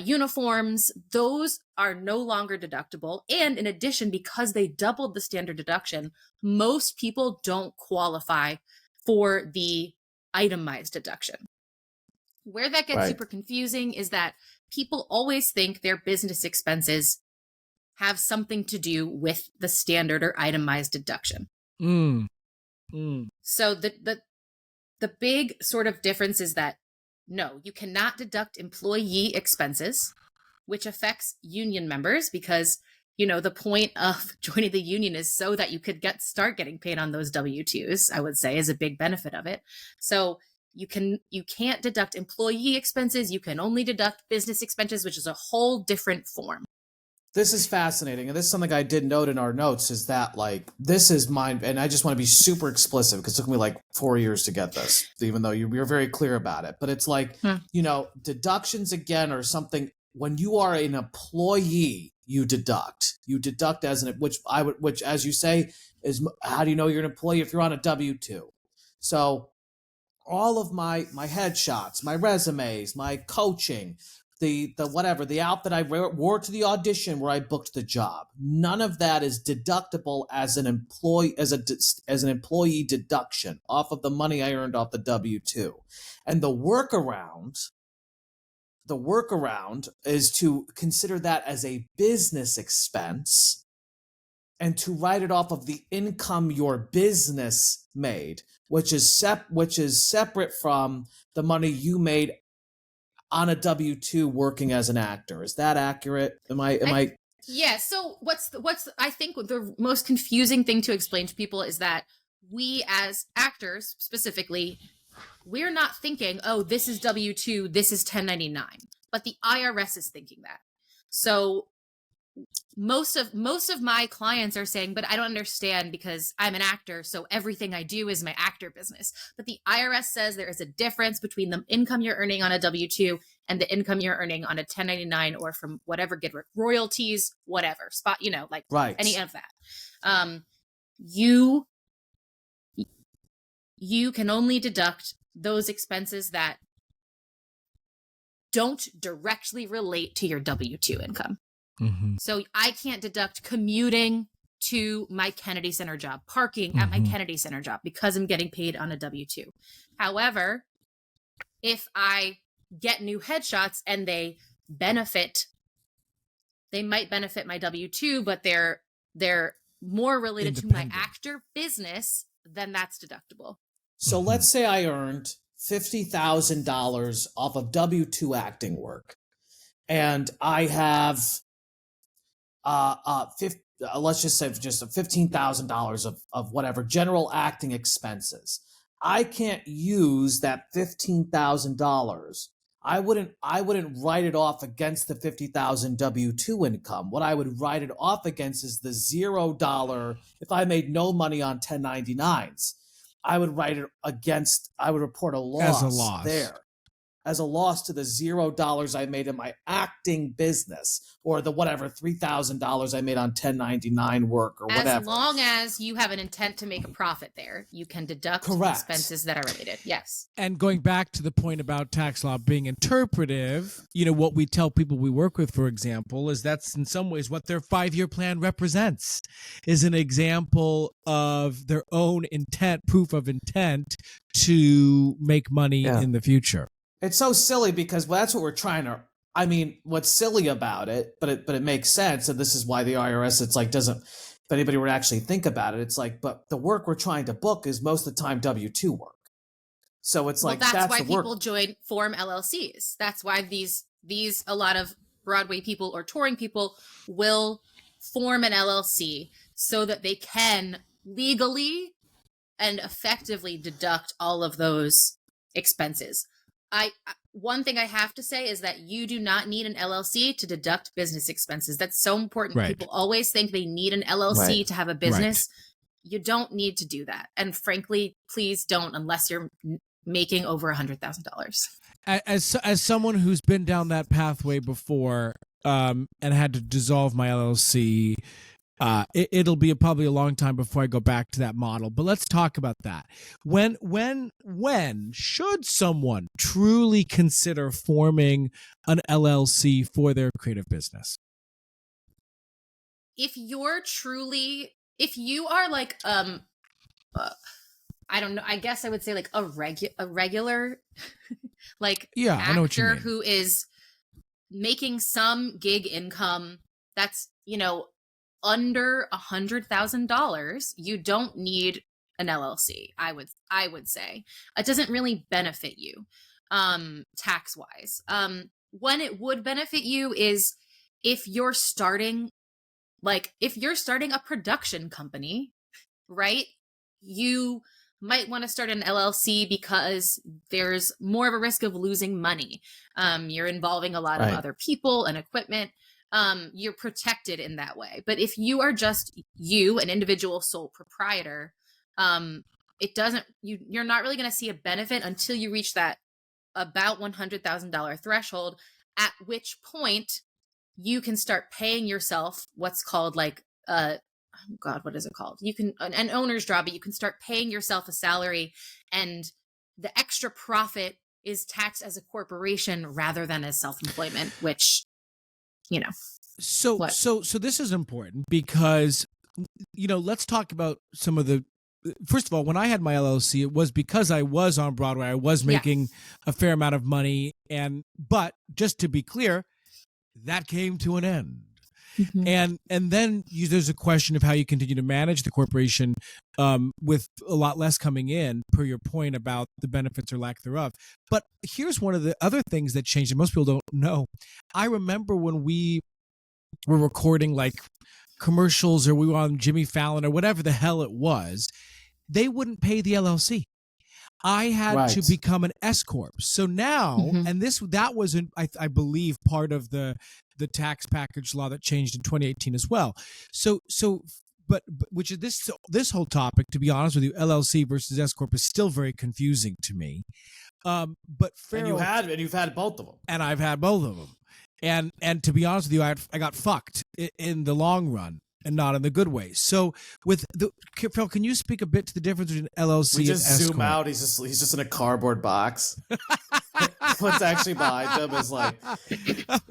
uniforms, those are no longer deductible. And in addition, because they doubled the standard deduction, most people don't qualify for the itemized deduction. Where that gets super confusing is that people always think their business expenses have something to do with the standard or itemized deduction. So the big sort of difference is that no, you cannot deduct employee expenses, which affects union members because, the point of joining the union is so that you could start getting paid on those W-2s, I would say, is a big benefit of it. So you can't deduct employee expenses. You can only deduct business expenses, which is a whole different form. This is fascinating, and this is something I did note in our notes, is that, like, this is mine, and I just want to be super explicit, because it took me, like, 4 years to get this, even though you're very clear about it. But it's like, deductions, again, are something, when you are an employee, you deduct. You deduct which, as you say, is, how do you know you're an employee if you're on a W-2? So all of my headshots, my resumes, my coaching, the whatever, the outfit I wore to the audition where I booked the job. None of that is deductible as an employee, as an employee deduction off of the money I earned off the W-2. And the workaround is to consider that as a business expense and to write it off of the income your business made, which is separate from the money you made on a W-2 working as an actor. Is that accurate? Am I Yeah. So what's I think the most confusing thing to explain to people is that we as actors specifically, we're not thinking, oh, this is W-2, this is 1099, but the IRS is thinking that. So most of my clients are saying, but I don't understand because I'm an actor, so everything I do is my actor business. But the IRS says there is a difference between the income you're earning on a W-2 and the income you're earning on a 1099 or from whatever good royalties, whatever spot, like right? Any of that. You can only deduct those expenses that don't directly relate to your W-2 income. Mm-hmm. So I can't deduct commuting to my Kennedy Center job, parking at my Kennedy Center job because I'm getting paid on a W-2. However, if I get new headshots and they might benefit my W-2, but they're more related to my actor business, then that's deductible. So let's say I earned $50,000 off of W-2 acting work, and I have let's just say just $15,000 of whatever general acting expenses. I can't use that $15,000. I wouldn't write it off against the $50,000 W-2 income. What I would write it off against is the $0 if I made no money on 1099s. I would report a loss there. As a loss to the $0 I made in my acting business, or the whatever $3,000 I made on 1099 work, or whatever. As long as you have an intent to make a profit there, you can deduct expenses that are related. Yes. And going back to the point about tax law being interpretive, what we tell people we work with, for example, is that's in some ways what their 5-year plan represents, is an example of their own intent, proof of intent to make money in the future. It's so silly because that's what we're trying to. I mean, what's silly about it, but it makes sense, and this is why the IRS, it's like, doesn't. If anybody were to actually think about it, it's like, but the work we're trying to book is most of the time W-2 work. So it's like that's why people form LLCs. That's why these a lot of Broadway people or touring people will form an LLC so that they can legally and effectively deduct all of those expenses. One thing I have to say is that you do not need an LLC to deduct business expenses. That's so important. Right. People always think they need an LLC to have a business. Right. You don't need to do that. And frankly, please don't unless you're making over $100,000. As someone who's been down that pathway before and had to dissolve my LLC, it'll be probably a long time before I go back to that model. But let's talk about that. When should someone truly consider forming an LLC for their creative business? If you are like I don't know, I guess I would say like a regular like actor, I know what you mean, who is making some gig income that's under $100,000, you don't need an LLC. I would say it doesn't really benefit you tax wise. When it would benefit you is if you're starting a production company, right? You might want to start an LLC because there's more of a risk of losing money. You're involving a lot of other people and equipment. You're protected in that way. But if you are just an individual sole proprietor, you're not really going to see a benefit until you reach that about $100,000 threshold, at which point you can start paying yourself what's called like what is it called? You can an owner's draw, but you can start paying yourself a salary, and the extra profit is taxed as a corporation rather than as self-employment, which, So what? so this is important because let's talk about some of the. First of all, when I had my LLC, it was because I was on Broadway. I was making a fair amount of money, but just to be clear, that came to an end. Mm-hmm. And then there's a question of how you continue to manage the corporation with a lot less coming in, per your point about the benefits or lack thereof. But here's one of the other things that changed, and most people don't know. I remember when we were recording like commercials, or we were on Jimmy Fallon or whatever the hell it was, they wouldn't pay the LLC. I had to become an S corp. So now, and that was, I believe, part of the tax package law that changed in 2018 as well. But which is this whole topic, to be honest with you, LLC versus S corp is still very confusing to me. But Farrell, you've had both of them, and I've had both of them, and to be honest with you, I got fucked in the long run. And not in the good way. So, Phil, can you speak a bit to the difference between LLC and S corp? We just zoom out. He's just in a cardboard box. What's actually behind him is like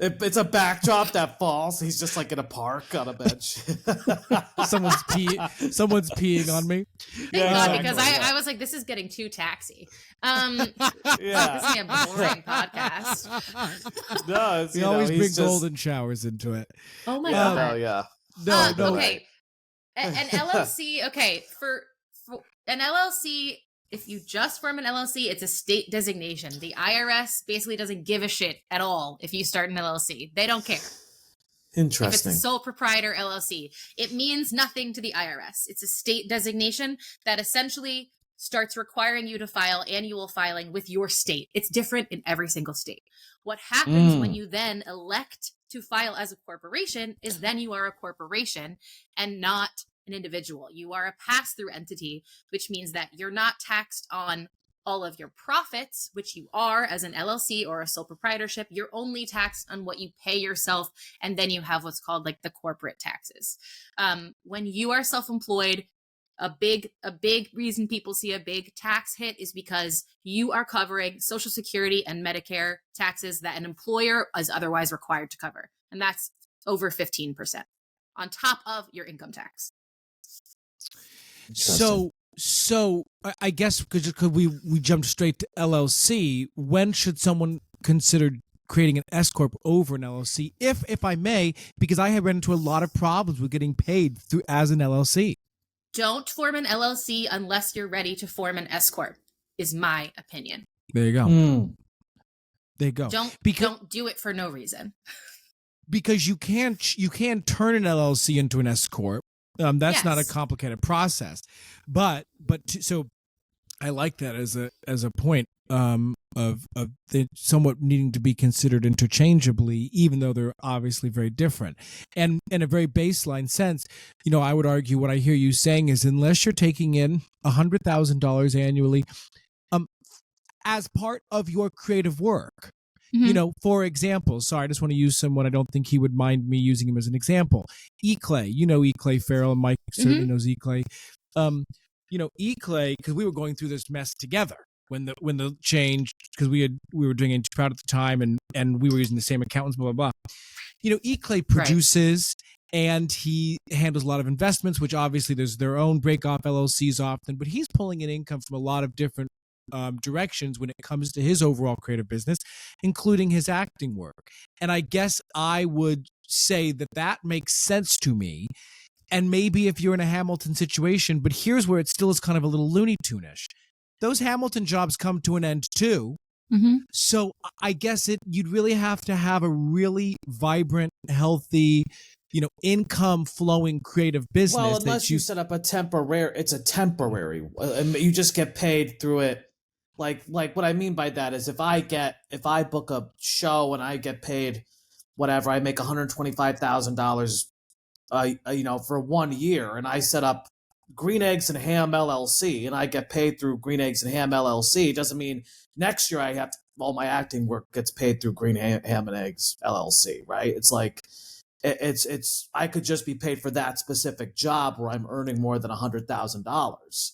it's a backdrop that falls. He's just like in a park on a bench. Someone's peeing on me. Thank God, because I was like, this is getting too taxi. This is a boring podcast. No, we always bring golden showers into it. Oh my God. Oh yeah. No. Okay. An LLC. Okay, for an LLC, if you just form an LLC, it's a state designation. The IRS basically doesn't give a shit at all if you start an LLC. They don't care. Interesting. If it's a sole proprietor LLC, it means nothing to the IRS. It's a state designation that essentially starts requiring you to file annual filing with your state. It's different in every single state. What happens when you then elect to file as a corporation is then you are a corporation and not an individual. You are a pass-through entity, which means that you're not taxed on all of your profits, which you are as an LLC or a sole proprietorship. You're only taxed on what you pay yourself, and then you have what's called like the corporate taxes. When you are self-employed, a big reason people see a big tax hit is because you are covering Social Security and Medicare taxes that an employer is otherwise required to cover. And that's over 15% on top of your income tax. So I guess because we jumped straight to LLC, when should someone consider creating an S corp over an LLC? If I may, because I have run into a lot of problems with getting paid through as an LLC. Don't form an LLC unless you're ready to form an S corp, is my opinion. There you go. There you go. Don't do it for no reason. Because you can turn an LLC into an S corp. That's not a complicated process, so I like that as a point of the somewhat needing to be considered interchangeably, even though they're obviously very different. And in a very baseline sense, I would argue what I hear you saying is unless you're taking in $100,000 annually, as part of your creative work. For example, sorry, I just want to use someone, I don't think he would mind me using him as an example. E-Clay, E-Clay Farrell, and Mike certainly knows E-Clay. E-Clay, because we were going through this mess together when the change, because we were doing Ain't Too Proud at the time, and we were using the same accountants, blah, blah, blah. E-Clay produces, and he handles a lot of investments, which obviously there's their own break-off LLCs often, but he's pulling in income from a lot of different directions when it comes to his overall creative business, including his acting work. And I guess I would say that makes sense to me. And maybe if you're in a Hamilton situation, but here's where it still is kind of a little Looney Tune-ish. Those Hamilton jobs come to an end too. So I guess you'd really have to have a really vibrant, healthy, income flowing creative business. Well, unless you set up it's a temporary. You just get paid through it. Like what I mean by that is if I book a show and I get paid whatever, I make $125,000 for 1 year, and I set up Green Eggs and Ham LLC and I get paid through Green Eggs and Ham LLC, it doesn't mean next year all my acting work gets paid through Green Ham and Eggs LLC, right? It's like it's I could just be paid for that specific job where I'm earning more than $100,000.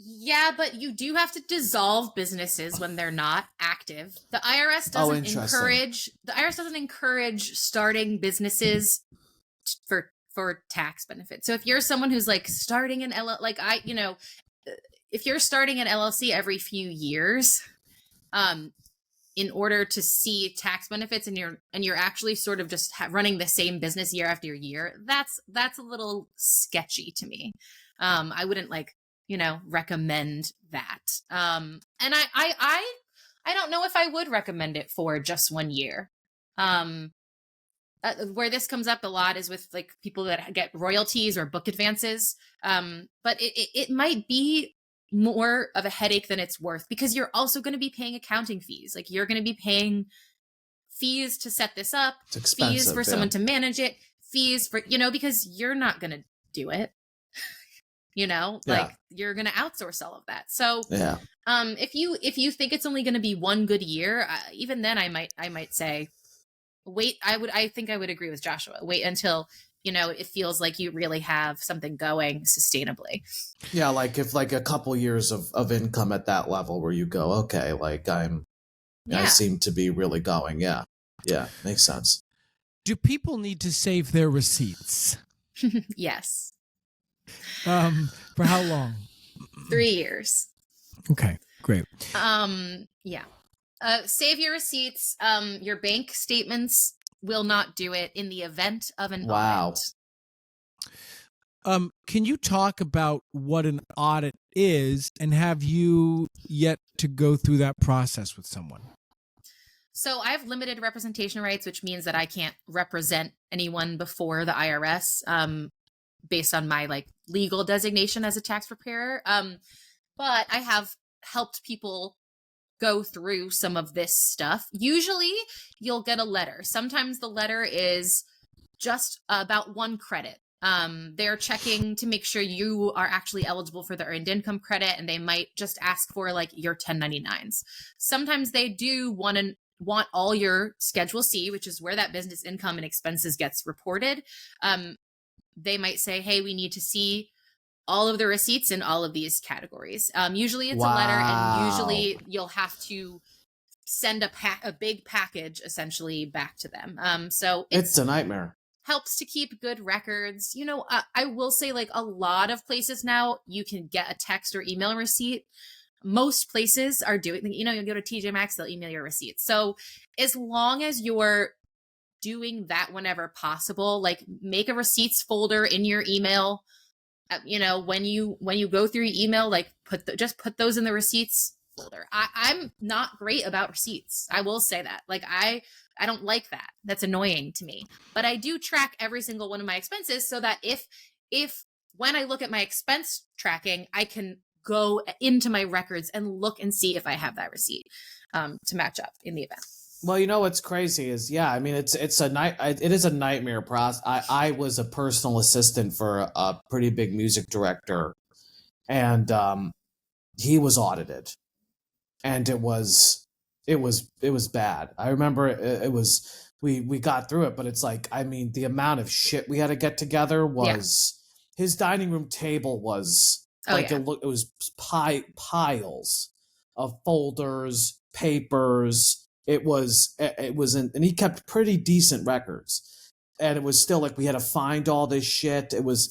Yeah, but you do have to dissolve businesses when they're not active. The IRS doesn't encourage starting businesses for tax benefits. So if you're someone who's like starting an if you're starting an LLC every few years, in order to see tax benefits, and you're actually sort of just running the same business year after year, that's a little sketchy to me. I wouldn't recommend that. And I don't know if I would recommend it for just 1 year. Where this comes up a lot is with like people that get royalties or book advances. But it might be more of a headache than it's worth, because you're also going to be paying accounting fees. Like, you're going to be paying fees to set this up, fees for someone to manage it, fees for, because you're not going to do it. Like, you're going to outsource all of that. So, if you think it's only going to be 1 good year, even then I might say, wait. I think I would agree with Joshua. Wait until, it feels like you really have something going sustainably. Yeah. Like if like a couple years of income at that level where you go, okay, like I seem to be really going. Yeah. Yeah. Makes sense. Do people need to save their receipts? Yes. For how long? 3 years. Okay, great. Yeah. Save your receipts. Your bank statements will not do it in the event of an audit. Can you talk about what an audit is, and have you yet to go through that process with someone? So I have limited representation rights, which means that I can't represent anyone before the IRS, based on my legal designation as a tax preparer. But I have helped people go through some of this stuff. Usually you'll get a letter. Sometimes the letter is just about 1 credit. They're checking to make sure you are actually eligible for the earned income credit, and they might just ask for your 1099s. Sometimes they do want all your Schedule C, which is where that business income and expenses gets reported. They might say, hey, we need to see all of the receipts in all of these categories. Usually it's a letter, and usually you'll have to send a big package essentially back to them. So it's a nightmare. Helps to keep good records. I will say, a lot of places now you can get a text or email receipt. Most places are doing, you go to TJ Maxx, they'll email your receipts. So as long as you're doing that whenever possible, make a receipts folder in your email. When you go through your email, just put those in the receipts folder. I'm not great about receipts. I will say that. I don't like that. That's annoying to me. But I do track every single one of my expenses, so that if when I look at my expense tracking, I can go into my records and look and see if I have that receipt to match up in the event. Well, what's crazy is, it is a nightmare process. I was a personal assistant for a pretty big music director, and he was audited, and it was bad. I remember it was we got through it, but it's the amount of shit we had to get together was his dining room table was it was piles of folders, papers. It was, and he kept pretty decent records, and it was still we had to find all this shit. It was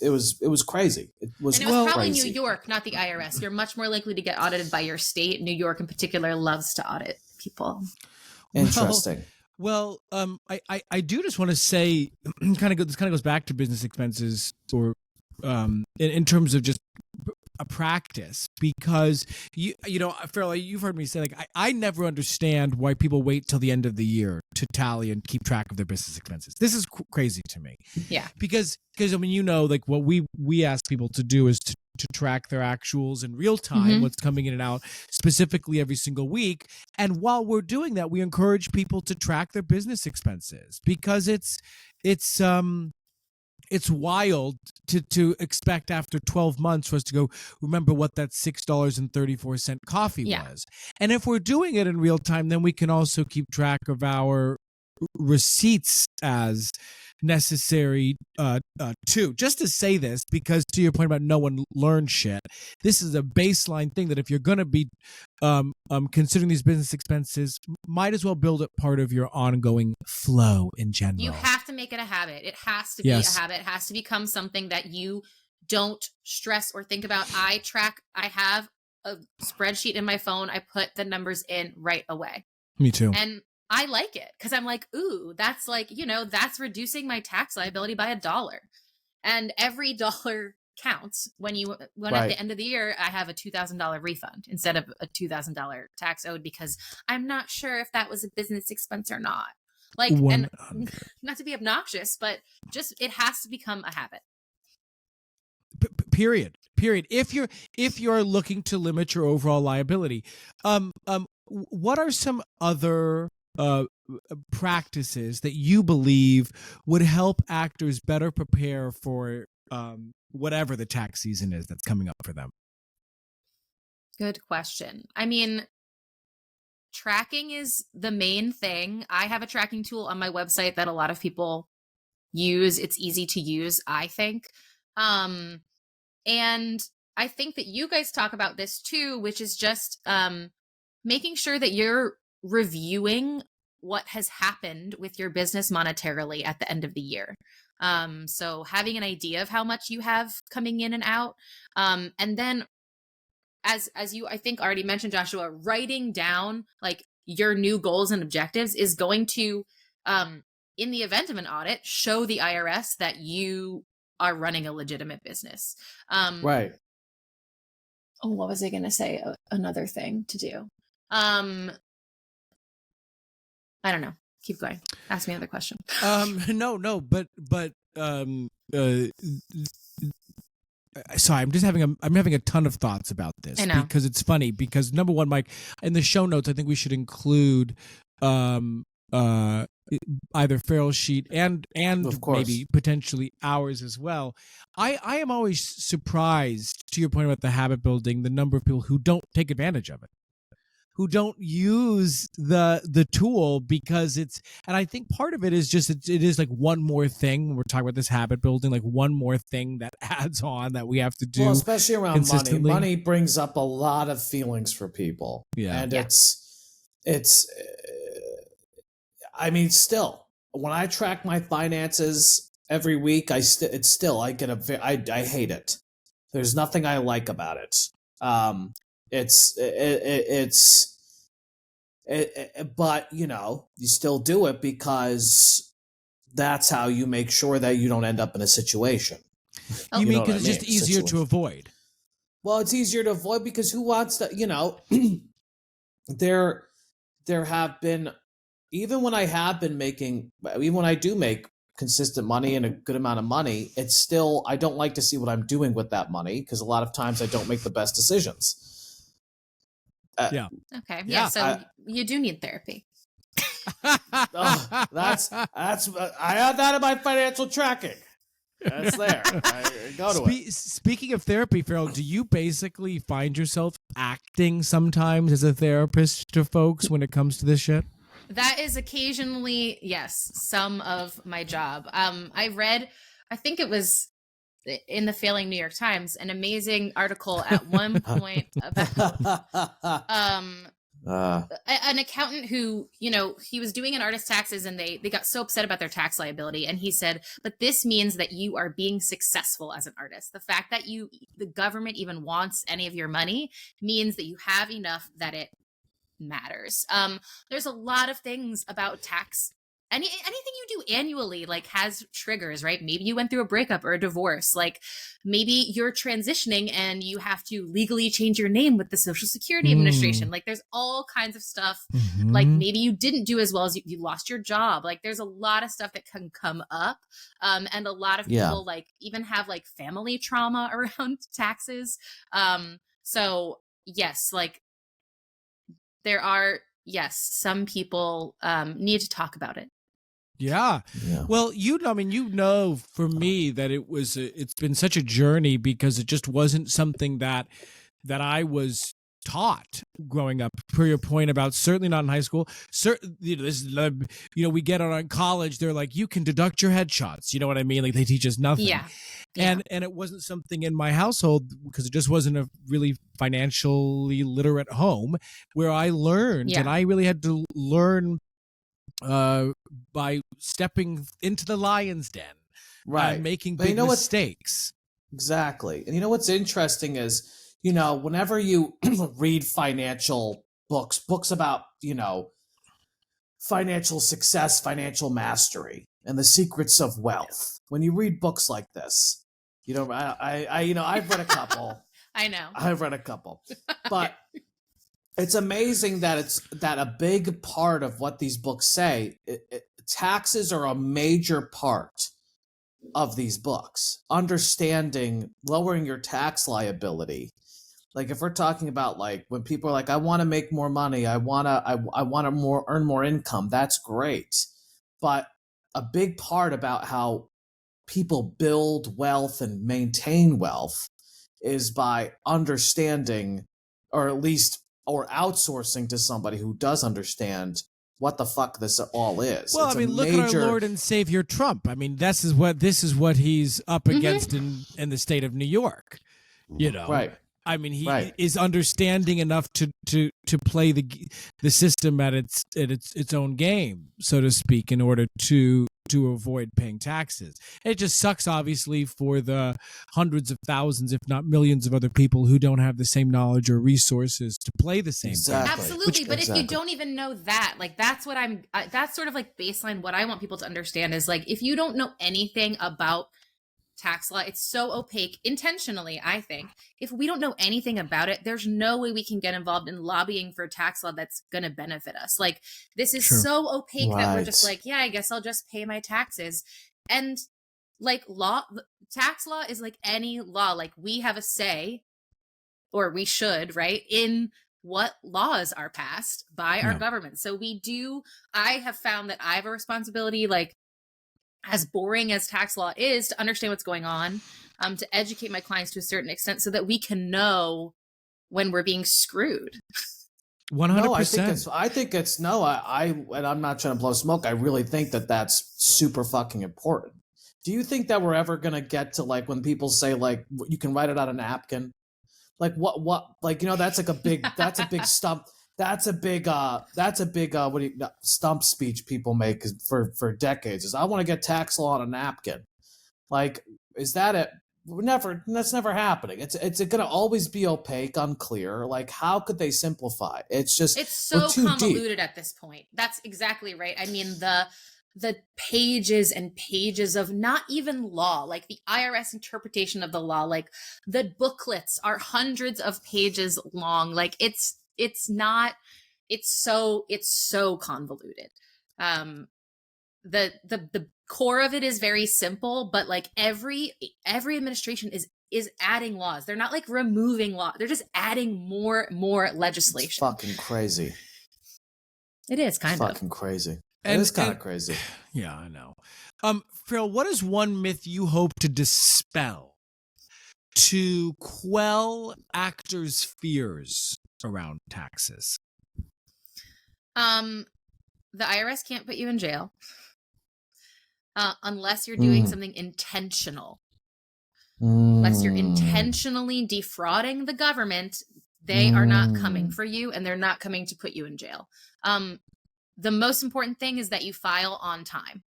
crazy. It was probably crazy. New York, not the IRS. You're much more likely to get audited by your state. New York, in particular, loves to audit people. Interesting. Well, I do just want to say, this kind of goes back to business expenses, or in terms of just a practice, because Farrell, you've heard me say I never understand why people wait till the end of the year to tally and keep track of their business expenses. This is crazy to me. Yeah, because what we ask people to do is to track their actuals in real time, what's coming in and out specifically every single week. And while we're doing that, we encourage people to track their business expenses, because it's wild to expect after 12 months for us to go remember what that $6.34 coffee was. And if we're doing it in real time, then we can also keep track of our receipts as necessary too. Just to say this, because to your point about no one learns shit, this is a baseline thing that if you're going to be considering these business expenses, might as well build it part of your ongoing flow in general. You have to make it a habit. It has to be a habit. It has to become something that you don't stress or think about. I have a spreadsheet in my phone. I put the numbers in right away. Me too. And I like it because I'm like, ooh, that's like, that's reducing my tax liability by $1. And every dollar counts when at the end of the year, I have a $2,000 refund instead of a $2,000 tax owed because I'm not sure if that was a business expense or not. Like, 100. And not to be obnoxious, but just, it has to become a habit. Period. If you're looking to limit your overall liability, what are some other practices that you believe would help actors better prepare for whatever the tax season is that's coming up for them? Good question. I mean, tracking is the main thing. I have a tracking tool on my website that a lot of people use. It's easy to use, I think. And I think that you guys talk about this too, which is just making sure that you're reviewing what has happened with your business monetarily at the end of the year. So having an idea of how much you have coming in and out. And then as you, I think, already mentioned, Joshua, writing down like your new goals and objectives is going to, in the event of an audit, show the IRS that you are running a legitimate business. Right. Oh, what was I going to say? Another thing to do. I don't know. Keep going. Ask me another question. No, but sorry, I'm having a ton of thoughts about this because it's funny because number one, Mike, in the show notes, I think we should include either Farrell's sheet and maybe potentially ours as well. I am always surprised, to your point about the habit building, the number of people who don't take advantage of it, who don't use the tool because it's, and I think part of it is just it is like one more thing when we're talking about this habit building, like one more thing that adds on that we have to do. Well, especially around money. Money brings up a lot of feelings for people. Yeah, and it's. I mean, still, when I track my finances every week, I hate it. There's nothing I like about it. But you still do it because that's how you make sure that you don't end up in a situation. You mean because it's just easier to avoid? Well, it's easier to avoid because who wants to? There have been. Even when I do make consistent money and a good amount of money, it's still, I don't like to see what I'm doing with that money because a lot of times I don't make the best decisions. Okay. Yeah. So you do need therapy. That's I have that in my financial tracking. That's there. I go to it. Speaking of therapy, Farrell, do you basically find yourself acting sometimes as a therapist to folks when it comes to this shit? That is occasionally, yes, some of my job. I read, I think it was in the Failing New York Times, an amazing article at one point about an accountant who, he was doing an artist's taxes and they got so upset about their tax liability. And he said, but this means that you are being successful as an artist. The fact that the government even wants any of your money means that you have enough that it matters. There's a lot of things about tax. Anything you do annually has triggers, right? Maybe you went through a breakup or a divorce. Like maybe you're transitioning and you have to legally change your name with the Social Security Administration. Like there's all kinds of stuff. Mm-hmm. Like maybe you didn't do as well as you lost your job. Like there's a lot of stuff that can come up. And a lot of people even have family trauma around taxes. So yes, there are, some people need to talk about it. Yeah. Well, for me that it's been such a journey because it just wasn't something that I was taught growing up. Per your point about certainly not in high school. We get on college. They're like, you can deduct your headshots. You know what I mean? Like they teach us nothing. Yeah. And it wasn't something in my household because it just wasn't a really financially literate home where I learned, and I really had to learn by stepping into the lion's den, right, making big mistakes. Exactly. And you know what's interesting is, whenever you read financial books about, financial success, financial mastery, and the secrets of wealth, when you read books like this, I've read a couple. I know. I've read a couple. But it's amazing that a big part of what these books say, taxes are a major part of these books. Understanding, lowering your tax liability. Like if we're talking about like when people are like, I want to make more money, I want to earn more income, that's great. But a big part about how people build wealth and maintain wealth is by understanding, or outsourcing to somebody who does understand what the fuck this all is. Well, look at our Lord and Savior Trump. This is what he's up against in the state of New York. Right. He is understanding enough to play the system at its own game, so to speak, in order to avoid paying taxes. It just sucks, obviously, for the hundreds of thousands, if not millions, of other people who don't have the same knowledge or resources to play the same game. Absolutely, but if you don't even know that, like that's what that's sort of like baseline. What I want people to understand is like if you don't know anything about tax law, it's so opaque intentionally. I think if we don't know anything about it, there's no way we can get involved in lobbying for tax law that's going to benefit us. Like this is so opaque that we're just like, yeah, I guess I'll just pay my taxes. And like tax law is like any law. Like we have a say, or we should, right, in what laws are passed by our government. So I have found that I have a responsibility, like as boring as tax law is, to understand what's going on, to educate my clients to a certain extent so that we can know when we're being screwed. 100%. No, and I'm not trying to blow smoke. I really think that that's super fucking important. Do you think that we're ever going to get to like when people say like you can write it on a napkin? Like what like, that's like that's a big stump. That's a big stump speech people make for decades is I want to get tax law on a napkin. Like, is that it? That's never happening. It's going to always be opaque, unclear. Like, how could they simplify? It's so convoluted at this point. That's exactly right. The pages and pages of not even law, like the IRS interpretation of the law, like the booklets are hundreds of pages long. Like it's so convoluted. The core of it is very simple, but like every administration is adding laws. They're not like removing law. They're just adding more legislation. It's fucking crazy. It is kind of fucking crazy. It is kind of crazy. Yeah, I know. Farrell, what is one myth you hope to dispel to quell actors' fears around taxes? The IRS can't put you in jail unless you're doing something intentional. Unless you're intentionally defrauding the government, they are not coming for you, and they're not coming to put you in jail. The most important thing is that you file on time.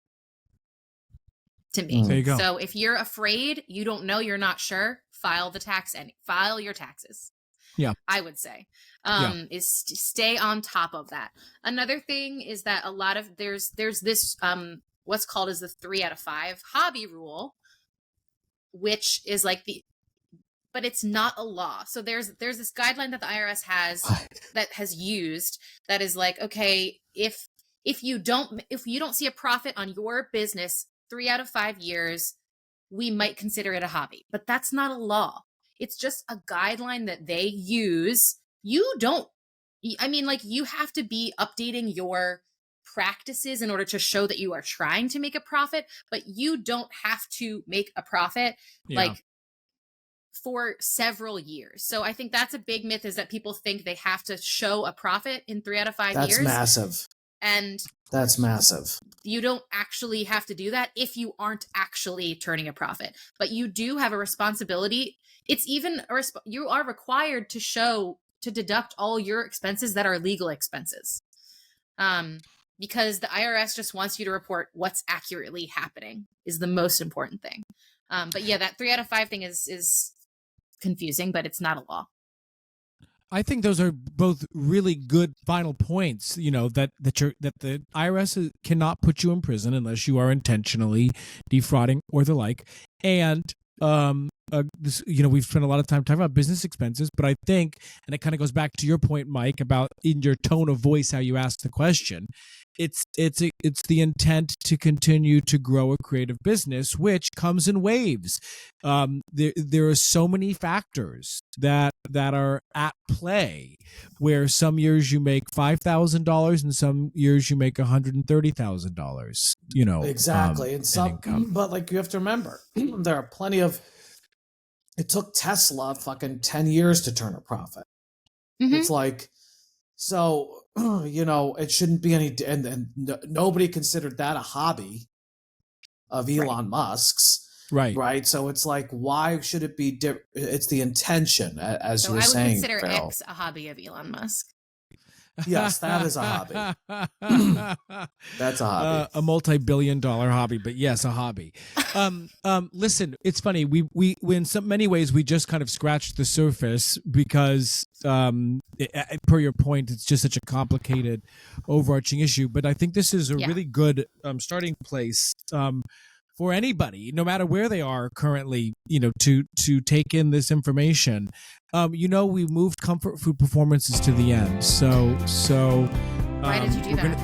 To me. There you go. So if you're afraid, you don't know, you're not sure, file your taxes. Yeah. I would say, is to stay on top of that. Another thing is that a lot of there's this, what's called as the 3 out of 5 hobby rule, which is like but it's not a law. So there's this guideline that the IRS has used that is like, okay, if you don't see a profit on your business 3 out of 5 years, we might consider it a hobby. But that's not a law. It's just a guideline that they use. You have to be updating your practices in order to show that you are trying to make a profit, but you don't have to make a profit like for several years. So I think that's a big myth, is that people think they have to show a profit in 3 out of 5 years. That's massive. And that's massive. You don't actually have to do that if you aren't actually turning a profit, but you do have a responsibility. It's even you are required to deduct all your expenses that are legal expenses. Because the IRS just wants you to report what's accurately happening is the most important thing. But yeah, that 3 out of 5 thing is confusing, but it's not a law. I think those are both really good final points. That the IRS cannot put you in prison unless you are intentionally defrauding or the like. And we've spent a lot of time talking about business expenses, but I think, and it kind of goes back to your point, Mike, about in your tone of voice how you ask the question. It's the intent to continue to grow a creative business, which comes in waves. There are so many factors that are at play, where some years you make $5,000 and some years you make $130,000. Exactly, and some, but like you have to remember, there are plenty of. It took Tesla fucking 10 years to turn a profit. Mm-hmm. It's like, so, it shouldn't be any, and nobody considered that a hobby of Elon Musk's. Right. So it's like, why should it be different? It's the intention, as you're saying. I would consider Farrell. X a hobby of Elon Musk. Yes, that is a hobby. That's a hobby. A multi-billion-dollar hobby, but yes, a hobby. Listen, it's funny. We in many ways we just kind of scratched the surface because, per your point, it's just such a complicated, overarching issue. But I think this is a really good starting place for anybody, no matter where they are currently, to take in this information. We moved comfort food performances to the end. So why did you do that?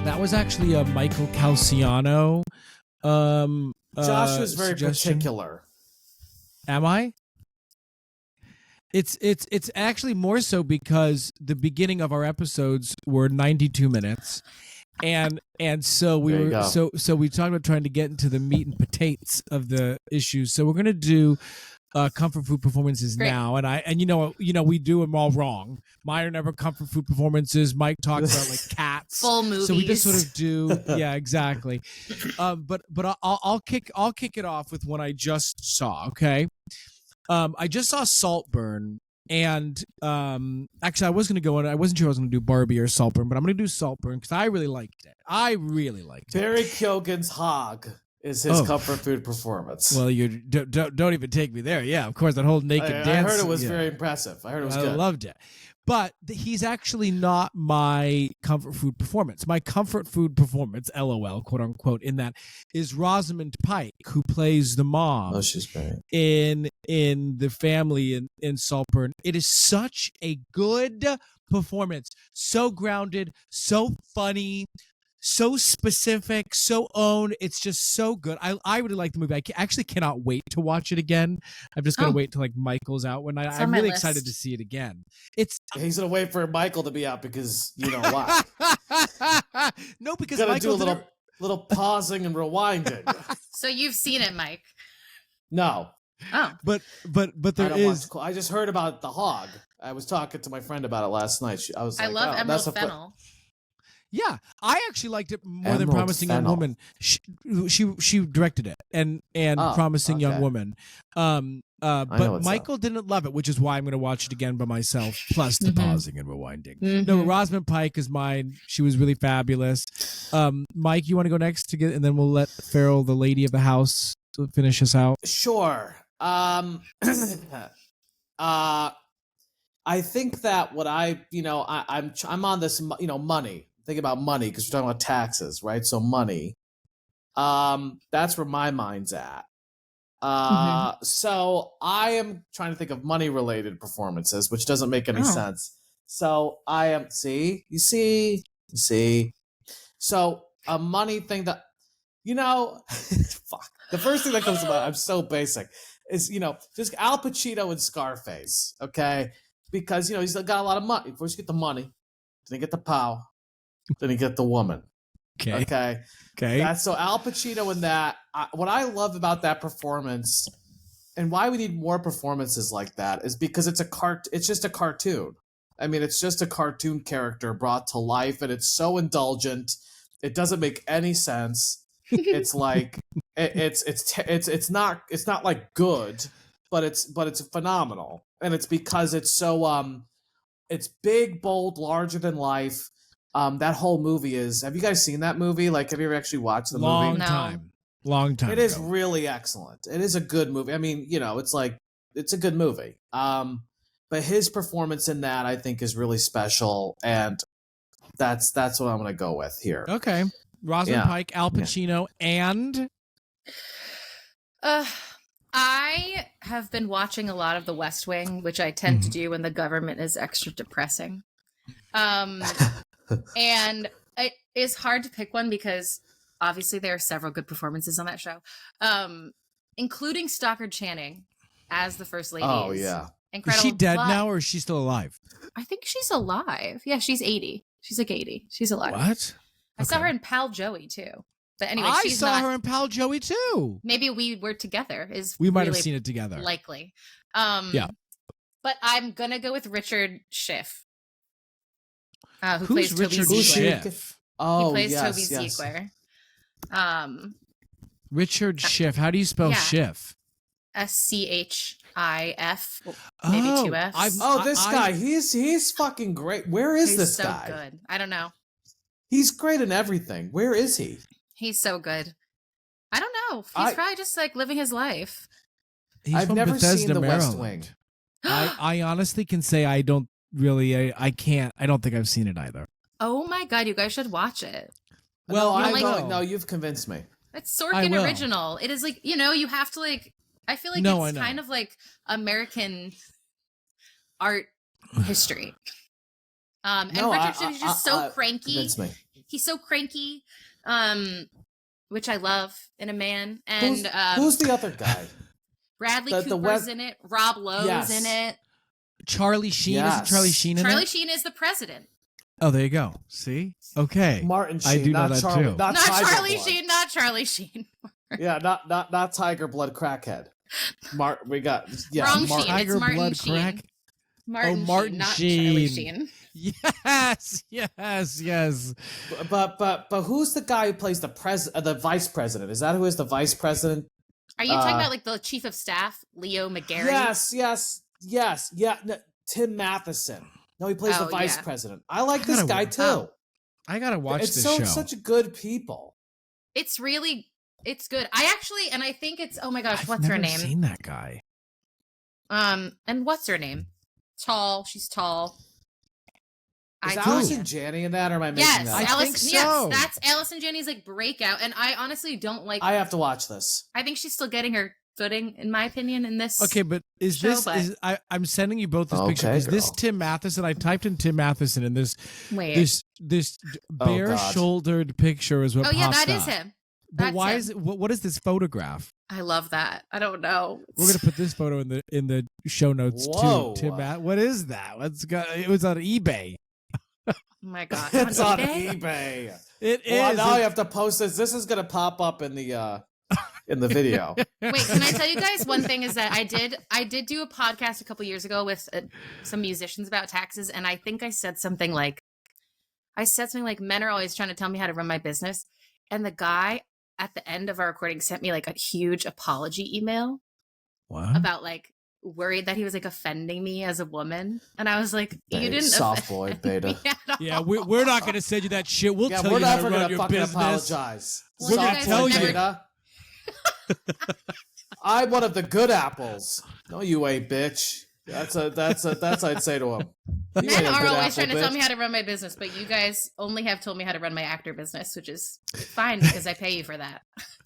That was actually a Michael Calciano. Josh was very particular. Am I? It's actually more so because the beginning of our episodes were 92 minutes. And so we we talked about trying to get into the meat and potatoes of the issues. So we're going to do comfort food performances now, and we do them all wrong. Mine are never comfort food performances. Mike talks about like cats, full movies. So we just sort of do, exactly. But I'll kick it off with one I just saw. Okay, I just saw Saltburn. And actually, I was going to go on. I wasn't sure I was going to do Barbie or Saltburn, but I'm going to do Saltburn because I really liked it. Barry Keoghan's Hog is his comfort food performance. Well, you don't even take me there. Yeah, of course, that whole naked dance. I heard it was very impressive. I heard it was good. I loved it. But he's actually not my comfort food performance. My comfort food performance, LOL, quote unquote, in that is Rosamund Pike, who plays the mom. Oh, she's great. In the family in Saltburn. It is such a good performance. So grounded, so funny, so specific, so owned. It's just so good. I really like the movie. I actually cannot wait to watch it again. I'm just gonna wait till like Michael's out when I'm really excited to see it again. He's gonna wait for Michael to be out because you know why. No, because gotta Michael do a little pausing and rewinding. So you've seen it, Mike? No. Oh, but there is. I just heard about the Hog. I was talking to my friend about it last night. I love Emerald Fennel. Yeah, I actually liked it more than Promising Young Woman. She directed it and Promising Young Woman. But Michael didn't love it, which is why I'm going to watch it again by myself. Plus the pausing and rewinding. Mm-hmm. No, Rosamund Pike is mine. She was really fabulous. Mike, you want to go next and then we'll let Farrell, the lady of the house, finish us out. Sure. I think that what I'm on this, money. Think about money because we're talking about taxes, right? So money. That's where my mind's at. So I am trying to think of money-related performances, which doesn't make any sense. So I am. You see. So a money thing that, fuck. The first thing that comes to mind, I'm so basic, is just Al Pacino and Scarface, okay? Because he's got a lot of money. First you get the money, then you get the power. Then you get the woman. Okay. That's so Al Pacino in that. What I love about that performance and why we need more performances like that is because it's just a cartoon. I mean, it's just a cartoon character brought to life, and it's so indulgent. It doesn't make any sense. It's like it's not like good, but it's phenomenal, and it's because it's so it's big, bold, larger than life. That whole movie is. Have you guys seen that movie? Like, have you ever actually watched the movie? Long time. It is ago. really excellent. It is a good movie. I mean, it's a good movie. But his performance in that, I think, is really special, and that's what I'm going to go with here. Okay, Rosamund Pike, Al Pacino, and I have been watching a lot of The West Wing, which I tend to do when the government is extra depressing. And it is hard to pick one because obviously there are several good performances on that show, including Stockard Channing as the First Lady. Oh, yeah. Is she dead now, or is she still alive? I think she's alive. Yeah, she's 80. She's like 80. She's alive. What? I saw her in Pal Joey too. But anyway, I saw her in Pal Joey too. Maybe we were together. We might have seen it together. Likely. Yeah. But I'm gonna go with Richard Schiff. Who Who's plays Richard Toby Ziegler. Schiff? He plays Toby Ziegler. Richard Schiff. How do you spell Schiff? Schif, maybe two F's. This guy, he's fucking great. Where is this guy? He's so good. I don't know. He's great in everything. Where is he? He's so good. I don't know. He's probably just like living his life. I've never seen The West Wing. I honestly can say I don't really. I can't. I don't think I've seen it either. Oh my god, you guys should watch it. Well, no, you've convinced me. It's Sorkin original. It is like, you have to like. I feel like it's kind of like American art history. And Richard Schiff is just so cranky. He's so cranky, which I love in a man. And who's the other guy? Bradley Cooper's in it. Rob Lowe's in it. Charlie Sheen. Isn't Charlie Sheen in it? Charlie Sheen is the president. Oh, there you go. See? Okay. Martin Sheen. I do know that too. Not Charlie Sheen. Not Charlie Sheen. Yeah, not Tiger Blood crackhead. Wrong Sheen. Tiger It's Martin Blood Sheen. crack. Martin Martin Sheen, not Sheen. Charlie Sheen. Yes. But who's the guy who plays the vice president? Is that who is the vice president? Are you talking about like the chief of staff, Leo McGarry? Yes. Yeah, no, Tim Matheson. No, he plays the vice president. I like this guy too. I gotta watch this show. It's such good people. It's good. I think it's, oh my gosh, what's her name? I've never seen that guy. And what's her name? She's tall. Is Allison Janney in that, or am I making that? I think so. Yes, that's Allison Janney's like breakout, and I honestly don't like. I have to watch this. I think she's still getting her footing, in my opinion, in this. Okay, but I'm sending you both this picture. Is this Tim Matheson? I typed in Tim Matheson, and this bare-shouldered picture is what. Oh yeah, that is him. But why is it? What is this photograph? I love that. I don't know. We're gonna put this photo in the show notes too. Tim, what is that? It was on eBay. Oh my god, it's on eBay. It is. Now I have to post this. This is gonna pop up in the video. Wait, can I tell you guys one thing? Is that I did do a podcast a couple years ago with some musicians about taxes, and I think I said something like men are always trying to tell me how to run my business, and the guy at the end of our recording sent me like a huge apology email. What? About like worried that he was like offending me as a woman, and I was like, "You didn't soft boy beta." Yeah, we're not gonna send you that shit. We'll tell you how to run your business. Apologize. Well, we're gonna tell you. I'm one of the good apples. No, you ain't, bitch. That's I'd say to him. Men are always trying to tell me how to run my business, but you guys only have told me how to run my actor business, which is fine because I pay you for that.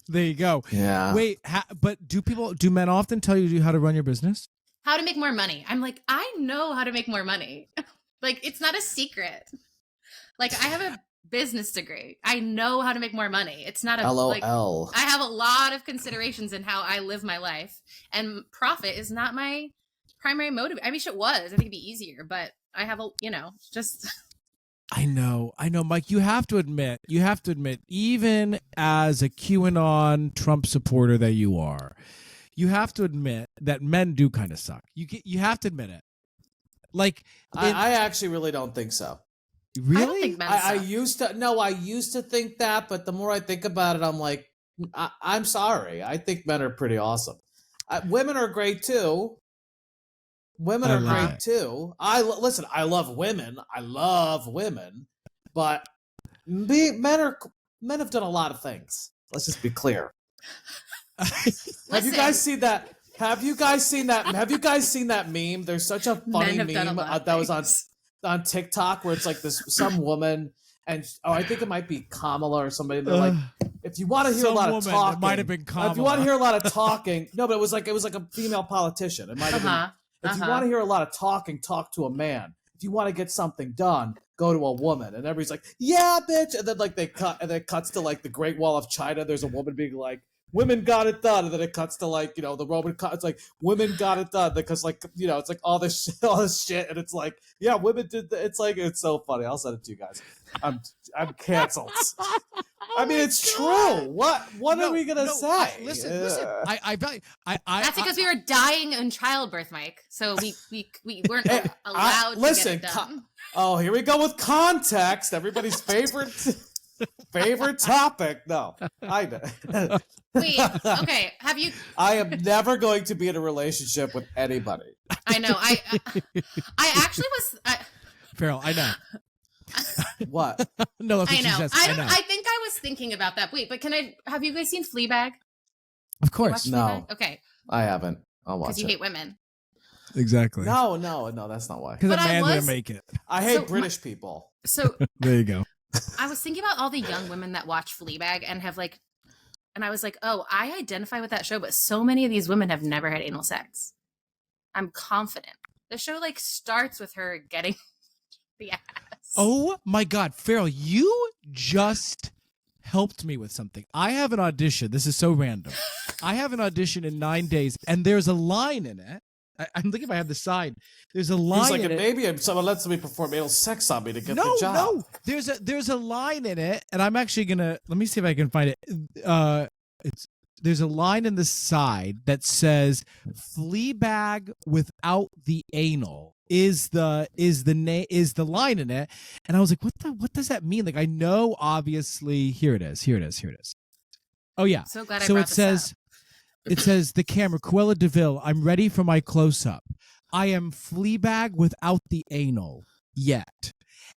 There you go. Yeah. Wait, but do men often tell you how to run your business? How to make more money. I'm like, I know how to make more money. Like, it's not a secret. Like, I have a business degree. I know how to make more money. It's not a LOL. Like, I have a lot of considerations in how I live my life, and profit is not my primary motive. I wish it was. I think it'd be easier, but I have just. I know, Mike. You have to admit, even as a QAnon Trump supporter that you are, you have to admit that men do kind of suck. You have to admit it. Like, I actually really don't think so. really? I don't think men I suck. used to think that, but the more I think about it, I'm like, I'm sorry. I think men are pretty awesome. Women are great too. Women I are love great it. too. Listen. I love women. I love women, but men have done a lot of things. Let's just be clear. Have you guys seen that? Have you guys seen that meme? There's such a funny Men have done a meme lot of that was things. on TikTok where it's like some woman and I think it might be Kamala or somebody. They're like, if you want to hear a lot of talking, it might have been Kamala. if you want to hear a lot of talking, no, but it was like a female politician. It might have been. If you want to hear a lot of talking, talk to a man. If you want to get something done, go to a woman. And everybody's like, yeah, bitch. And then like they cut, and then it cuts to like the Great Wall of China. There's a woman being like, women got it done. And then it cuts to like, the Roman cut. It's like, women got it done. Because like, it's like all this shit. And it's like, yeah, women did that. It's like, it's so funny. I'll send it to you guys. I'm canceled. I mean, it's true. What are we gonna say? Listen. I That's because we were dying in childbirth, Mike. So we weren't allowed to get it done. Here we go with context. Everybody's favorite topic. No, I know. Wait, okay. Have you? I am never going to be in a relationship with anybody. I know. I actually was. Farrell, I know. What? No, that's what I know. she says. I know. I think I was thinking about that. Wait, but have you guys seen Fleabag? Of course. You No. watched Fleabag? Okay. I haven't. I'll watch Because you it. hate women. Exactly. No, that's not why. Because a But I man was- didn't make it. I hate So British people. So There you go. I was thinking about all the young women that watch Fleabag and have like, and I was like, oh, I identify with that show, but so many of these women have never had anal sex. I'm confident. The show like starts with her getting the ass. Oh my God, Farrell, you just helped me with something. I have an audition. This is so random. I have an audition in 9 days, and there's a line in it. I'm thinking if I have the sign. There's a line He's like, in it. maybe if someone lets me perform anal sex on me to get the job. No. There's a line in it, and I'm actually gonna let me see if I can find it. There's a line in the side that says "Fleabag without the anal" is the line in it, and I was like, what does that mean? Like, I know obviously. Here it is. Oh yeah. So glad I So brought it this says. up. It says the camera, Cruella DeVille, I'm ready for my close-up. I am Fleabag without the anal yet.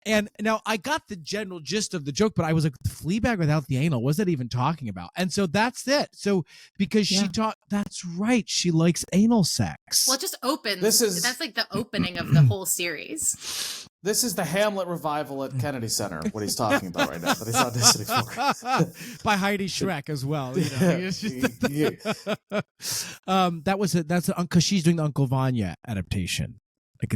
And now I got the general gist of the joke, but I was like, Fleabag without the anal, what's that even talking about? And so that's it. So because she that's right, she likes anal sex. Well, it just opens. That's like the opening of the whole series. This is the Hamlet revival at Kennedy Center. What he's talking about right now that he's auditioning for. By Heidi Schreck as well. It's just that was it. That's because she's doing the Uncle Vanya adaptation. I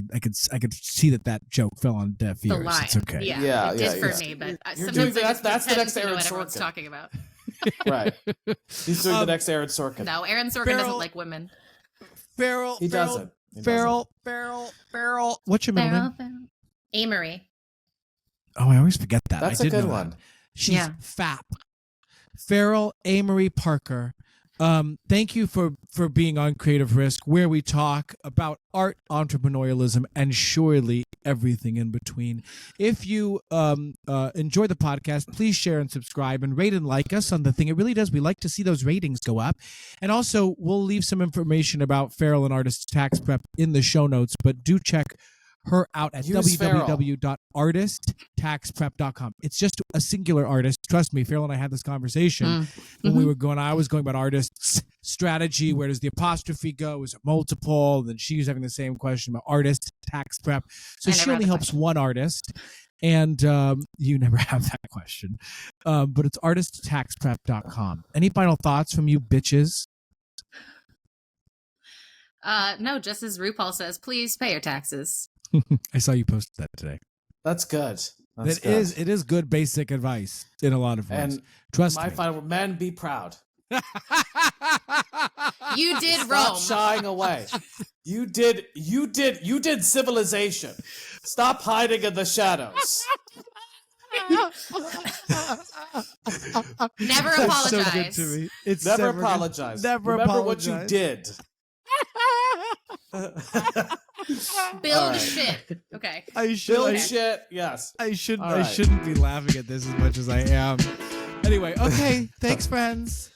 could see that joke fell on deaf ears. The line. It's okay. Yeah, it did for me, but sometimes that's the next to know Aaron what everyone's Sorkin. talking about. Right. He's doing the next Aaron Sorkin. No, Aaron Sorkin Farrell- doesn't like women. Farrell. He doesn't. Farrell. What's your middle name? Amory. Oh, I always forget that. That's I a did good know one. that. She's Yeah. FAP. Farrell Amory Parker. Thank you for being on Creative Risk, where we talk about art, entrepreneurialism, and surely everything in between. If you enjoy the podcast, please share and subscribe and rate and like us on the thing. It really does. We like to see those ratings go up. And also, we'll leave some information about Farrell and Artist Tax Prep in the show notes, but do check her out at Use Farrell. www.artisttaxprep.com. It's just a singular artist. Trust me, Farrell and I had this conversation when we were going. I was going about artist's strategy. Where does the apostrophe go? Is it multiple? Then she was having the same question about artist tax prep. So I she never had only the helps question. one artist. And you never have that question. But it's artisttaxprep.com. Any final thoughts from you bitches? No, just as RuPaul says, please pay your taxes. I saw you posted that today. That's good. That's It good. is good basic advice in a lot of ways. And Trust my me. final men, be proud. You did Stop Rome. shying away. You did civilization. Stop hiding in the shadows. Never That's so apologize. good to me. It's Never good. apologize. Never Remember apologize. what you did. Build All right. shit. Okay. I should. Build I, shit. Yes. I should. All I right. shouldn't be laughing at this as much as I am. Anyway, okay. Thanks, friends.